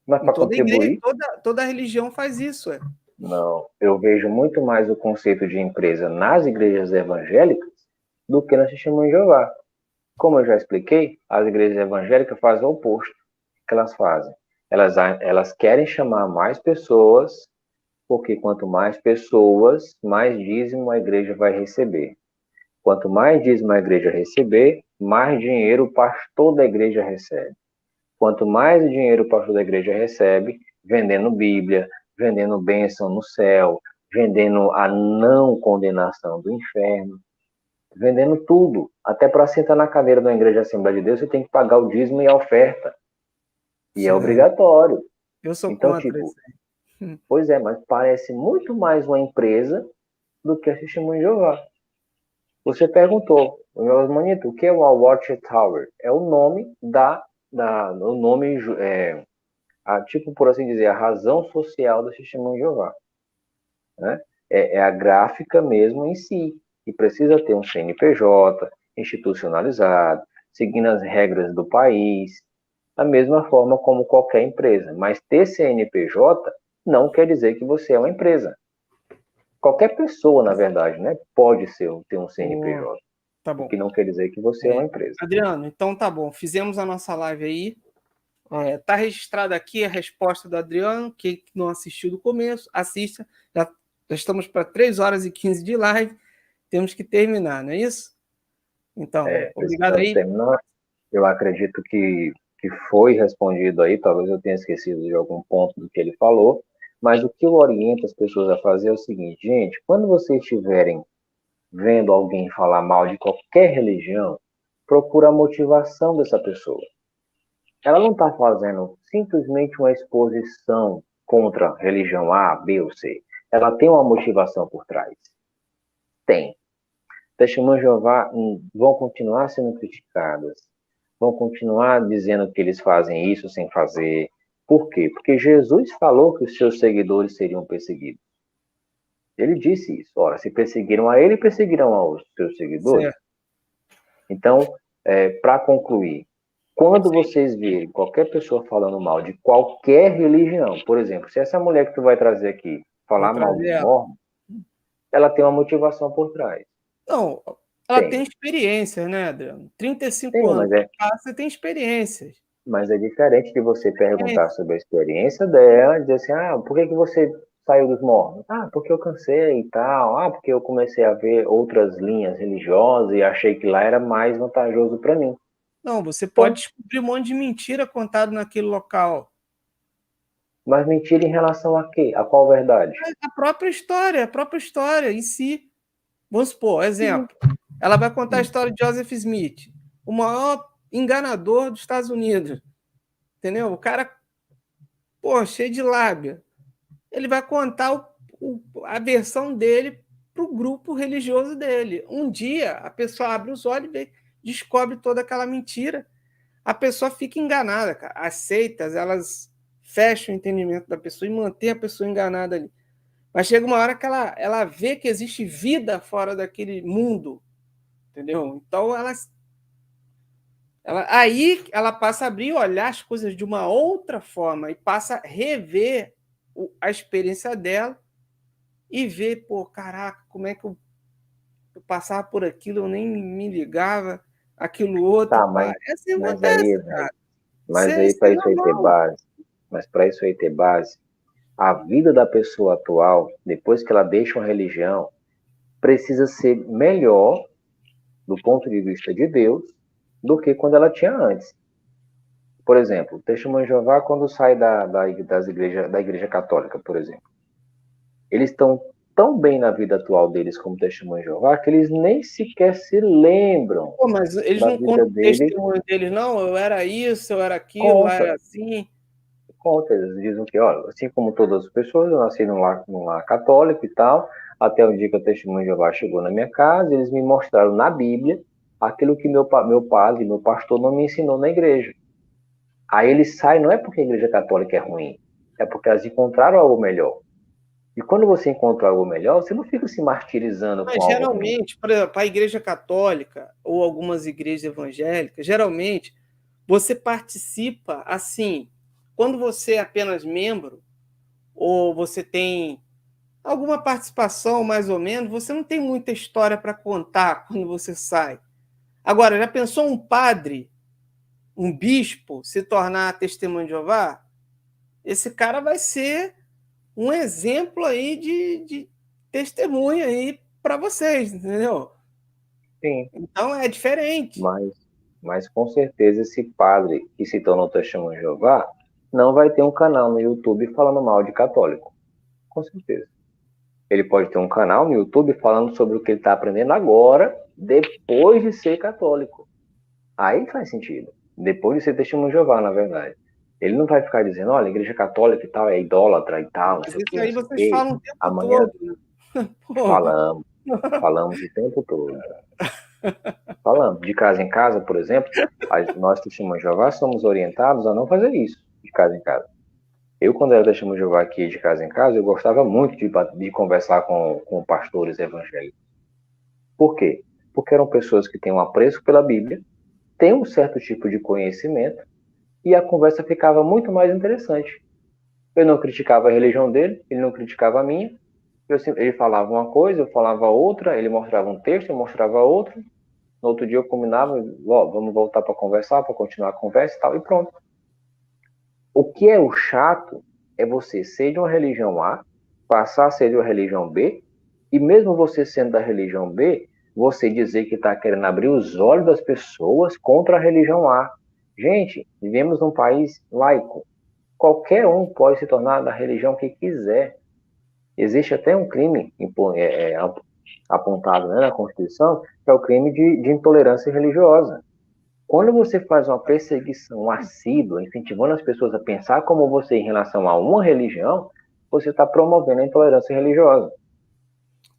Mas para contribuir? Toda religião faz isso. Não, eu vejo muito mais o conceito de empresa nas igrejas evangélicas do que na Testemunho de Jeová. Como eu já expliquei, as igrejas evangélicas fazem o oposto. O que elas fazem? Elas querem chamar mais pessoas, porque quanto mais pessoas, mais dízimo a igreja vai receber. Quanto mais dízimo a igreja receber, mais dinheiro o pastor da igreja recebe. Quanto mais dinheiro o pastor da igreja recebe, vendendo Bíblia, vendendo bênção no céu, vendendo a não condenação do inferno, vendendo tudo. Até para sentar na cadeira da igreja Assembleia de Deus, você tem que pagar o dízimo e a oferta. E sim, é obrigatório. Eu sou então, contra isso. Pois é, mas parece muito mais uma empresa do que a Testemunho de Jeová. Você perguntou, Manito, o que é uma Watchtower? É o nome tipo, por assim dizer, a razão social do Testemunho de Jeová. Né? É a gráfica mesmo em si, que precisa ter um CNPJ institucionalizado, seguindo as regras do país, da mesma forma como qualquer empresa. Mas ter CNPJ não quer dizer que você é uma empresa. Qualquer pessoa, na verdade, né, pode ter um CNPJ. Tá bom. O que não quer dizer que você é uma empresa. Adriano, então tá bom. Fizemos a nossa live aí. Tá registrada aqui a resposta do Adriano. Quem não assistiu do começo, assista. Já estamos para 3 horas e 15 de live. Temos que terminar, não é isso? Então, obrigado aí. Terminar. Eu acredito que foi respondido aí. Talvez eu tenha esquecido de algum ponto do que ele falou. Mas o que eu oriento as pessoas a fazer é o seguinte, gente, quando vocês estiverem vendo alguém falar mal de qualquer religião, procura a motivação dessa pessoa. Ela não está fazendo simplesmente uma exposição contra a religião A, B ou C. Ela tem uma motivação por trás. Tem. Testemunhos de Jeová vão continuar sendo criticadas, vão continuar dizendo que eles fazem isso sem fazer. Por quê? Porque Jesus falou que os seus seguidores seriam perseguidos. Ele disse isso. Ora, se perseguiram a ele, perseguirão aos seus seguidores. Certo. Então, para concluir, quando vocês virem qualquer pessoa falando mal de qualquer religião, por exemplo, se essa mulher que tu vai trazer aqui falar mal dos mormons, ela tem uma motivação por trás. Não, ela tem experiência, né, Adriano? 35 anos. Você tem experiências. Mas é diferente de você perguntar sobre a experiência dela e dizer assim, por que você saiu dos mormons? Porque eu cansei e tal. Porque eu comecei a ver outras linhas religiosas e achei que lá era mais vantajoso para mim. Não, você pode descobrir um monte de mentira contada naquele local. Mas mentira em relação a quê? A qual verdade? A própria história em si. Vamos supor, exemplo. Ela vai contar a história de Joseph Smith, o maior enganador dos Estados Unidos. Entendeu? O cara, cheio de lábia. Ele vai contar a versão dele para o grupo religioso dele. Um dia, a pessoa abre os olhos e descobre toda aquela mentira. A pessoa fica enganada, cara. As seitas, elas fecham o entendimento da pessoa e mantêm a pessoa enganada ali. Mas chega uma hora que ela vê que existe vida fora daquele mundo, entendeu? Então, Aí ela passa a abrir e olhar as coisas de uma outra forma e passa a rever a experiência dela e ver, pô, caraca, como é que eu passava por aquilo, eu nem me ligava, aquilo outro, Tá, pá. É assim que mas acontece, aí, cara. mas aí Isso é para isso aí ter normal. base, mas para isso aí ter base, a vida da pessoa atual, depois que ela deixa uma religião, precisa ser melhor do ponto de vista de Deus do que quando ela tinha antes. Por exemplo, o Testemunho de Jeová, quando sai da igreja católica, por exemplo, eles estão tão bem na vida atual deles como Testemunho de Jeová que eles nem sequer se lembram Pô, mas eles da não vida contam o dele. testemunho deles, não? Eu era isso, eu era aquilo, lá Conta, era assim. conta, eles dizem que, olha, assim como todas as pessoas, eu nasci num lar católico e tal, até o dia que o Testemunho de Jeová chegou na minha casa, eles me mostraram na Bíblia aquilo que meu padre, meu pastor não me ensinou na igreja. Aí eles saem, não é porque a igreja católica é ruim, é porque elas encontraram algo melhor. E quando você encontra algo melhor, você não fica se martirizando com Mas algo ruim. geralmente, por exemplo, a igreja católica ou algumas igrejas evangélicas, geralmente você participa assim, quando você é apenas membro, ou você tem alguma participação, mais ou menos, você não tem muita história para contar quando você sai. Agora, já pensou um padre, um bispo, se tornar testemunho de Jeová? Esse cara vai ser um exemplo aí de testemunha aí para vocês, entendeu? Sim, Então é diferente. mas, mas com certeza esse padre que se tornou testemunho de Jeová não vai ter um canal no YouTube falando mal de católico. Com certeza. Ele pode ter um canal no YouTube falando sobre o que ele está aprendendo agora, depois de ser católico. Aí faz sentido. Depois de ser testemunho de Jeová, na verdade. Ele não vai ficar dizendo, olha, a igreja católica e tal é idólatra e tal, não Mas sei o isso quê, não aí sei o vocês quê. falam o tempo Amanhã todo. Né? Pô, falamos, falamos o tempo todo. Falamos. De casa em casa, por exemplo, nós testemunhos de Jeová somos orientados a não fazer isso, de casa em casa. Eu, quando era testemunho de Jeová aqui de casa em casa, eu gostava muito de conversar com pastores evangélicos. Por quê? Porque eram pessoas que têm um apreço pela Bíblia, têm um certo tipo de conhecimento, e a conversa ficava muito mais interessante. Eu não criticava a religião dele, ele não criticava a minha. Ele falava uma coisa, eu falava outra, ele mostrava um texto, eu mostrava outro. No outro dia eu combinava, ó, vamos voltar para conversar, para continuar a conversa e tal, e pronto. O que é o chato é você ser de uma religião A, passar a ser de uma religião B, e mesmo você sendo da religião B, você dizer que está querendo abrir os olhos das pessoas contra a religião A. Gente, vivemos num país laico. Qualquer um pode se tornar da religião que quiser. Existe até um crime apontado, né, na Constituição, que é o crime de intolerância religiosa. Quando você faz uma perseguição assídua, incentivando as pessoas a pensar como você em relação a uma religião, você está promovendo a intolerância religiosa.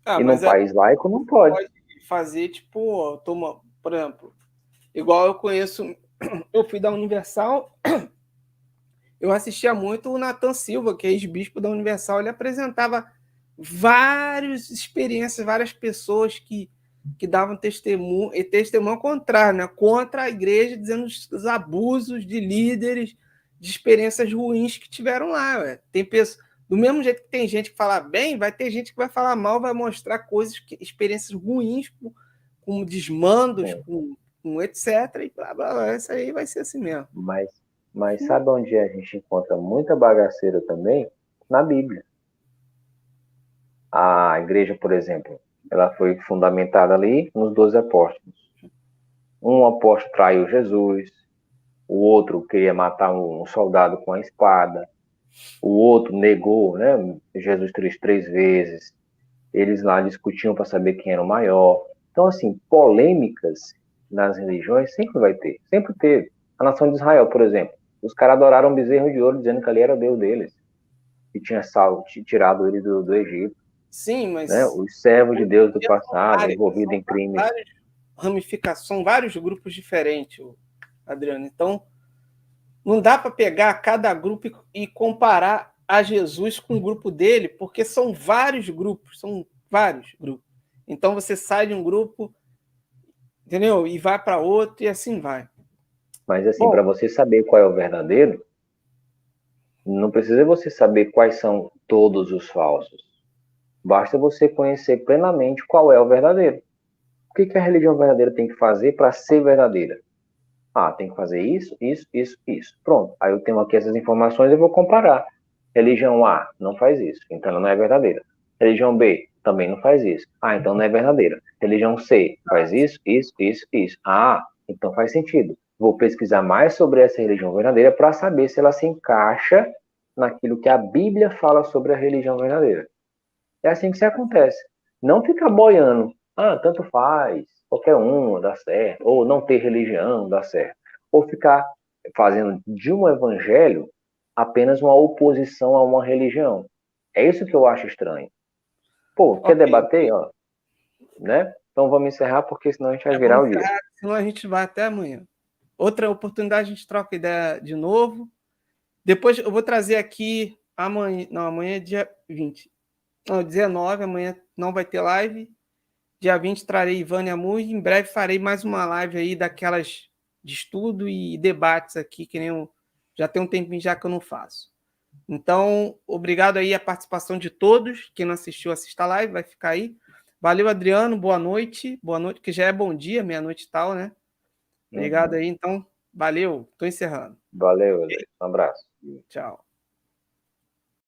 ah, E num mas aí país laico não você pode. pode fazer, tipo, por exemplo, igual eu conheço, eu fui da Universal, eu assistia muito o Nathan Silva, que é ex-bispo da Universal, ele apresentava várias experiências, várias pessoas que davam testemunho, e testemunho contrário, né? Contra a igreja, dizendo os abusos de líderes, de experiências ruins que tiveram lá. Ué. Tem pessoas, do mesmo jeito que tem gente que fala bem, vai ter gente que vai falar mal, vai mostrar coisas, experiências ruins, com desmandos, Sim. com etc. E blá, blá, blá. Isso aí vai ser assim mesmo. Mas, mas sabe onde a gente encontra muita bagaceira também? Na Bíblia. A igreja, por exemplo, ela foi fundamentada ali nos 12 apóstolos. Um apóstolo traiu Jesus, o outro queria matar um soldado com a espada, o outro negou, né, Jesus três vezes. Eles lá discutiam para saber quem era o maior. Então, assim, polêmicas nas religiões sempre vai ter, sempre teve. A nação de Israel, por exemplo, os caras adoraram um bezerro de ouro dizendo que ali era o Deus deles, que tinha tirado eles do Egito. Sim, Né? mas Os servos de Deus do são passado, várias, envolvidos em crimes. várias ramificações, vários grupos diferentes, Adriano. Então, não dá para pegar cada grupo e comparar a Jesus com o grupo dele, porque são vários grupos, são vários grupos. Então você sai de um grupo, entendeu? E vai para outro e assim vai. Mas assim, para você saber qual é o verdadeiro, não precisa você saber quais são todos os falsos. Basta você conhecer plenamente qual é o verdadeiro. O que a religião verdadeira tem que fazer para ser verdadeira? Ah, tem que fazer isso, isso, isso, isso. Pronto. Aí eu tenho aqui essas informações e eu vou comparar. Religião A não faz isso, então ela não é verdadeira. Religião B também não faz isso. Ah, então não é verdadeira. Religião C faz isso, isso, isso, isso. Ah, então faz sentido. Vou pesquisar mais sobre essa religião verdadeira para saber se ela se encaixa naquilo que a Bíblia fala sobre a religião verdadeira. É assim que se acontece. Não ficar boiando. Ah, tanto faz. Qualquer um dá certo. Ou não ter religião dá certo. Ou ficar fazendo de um evangelho apenas uma oposição a uma religião. É isso que eu acho estranho. Pô, quer debater? Ó, né? Então vamos encerrar, porque senão a gente vai virar o dia. Senão a gente vai até amanhã. Outra oportunidade, a gente troca ideia de novo. Depois eu vou trazer aqui amanhã. Não, amanhã é dia 20. Não, 19, amanhã não vai ter live. Dia 20 trarei Ivânia Mur e em breve farei mais uma live aí daquelas de estudo e debates aqui, que nem eu, já tem um tempinho já que eu não faço. Então, obrigado aí a participação de todos. Quem não assistiu, assista a live, vai ficar aí. Valeu, Adriano, boa noite, que já é bom dia, meia-noite e tal, né? Obrigado aí, então, valeu, estou encerrando. Valeu, um abraço. Tchau.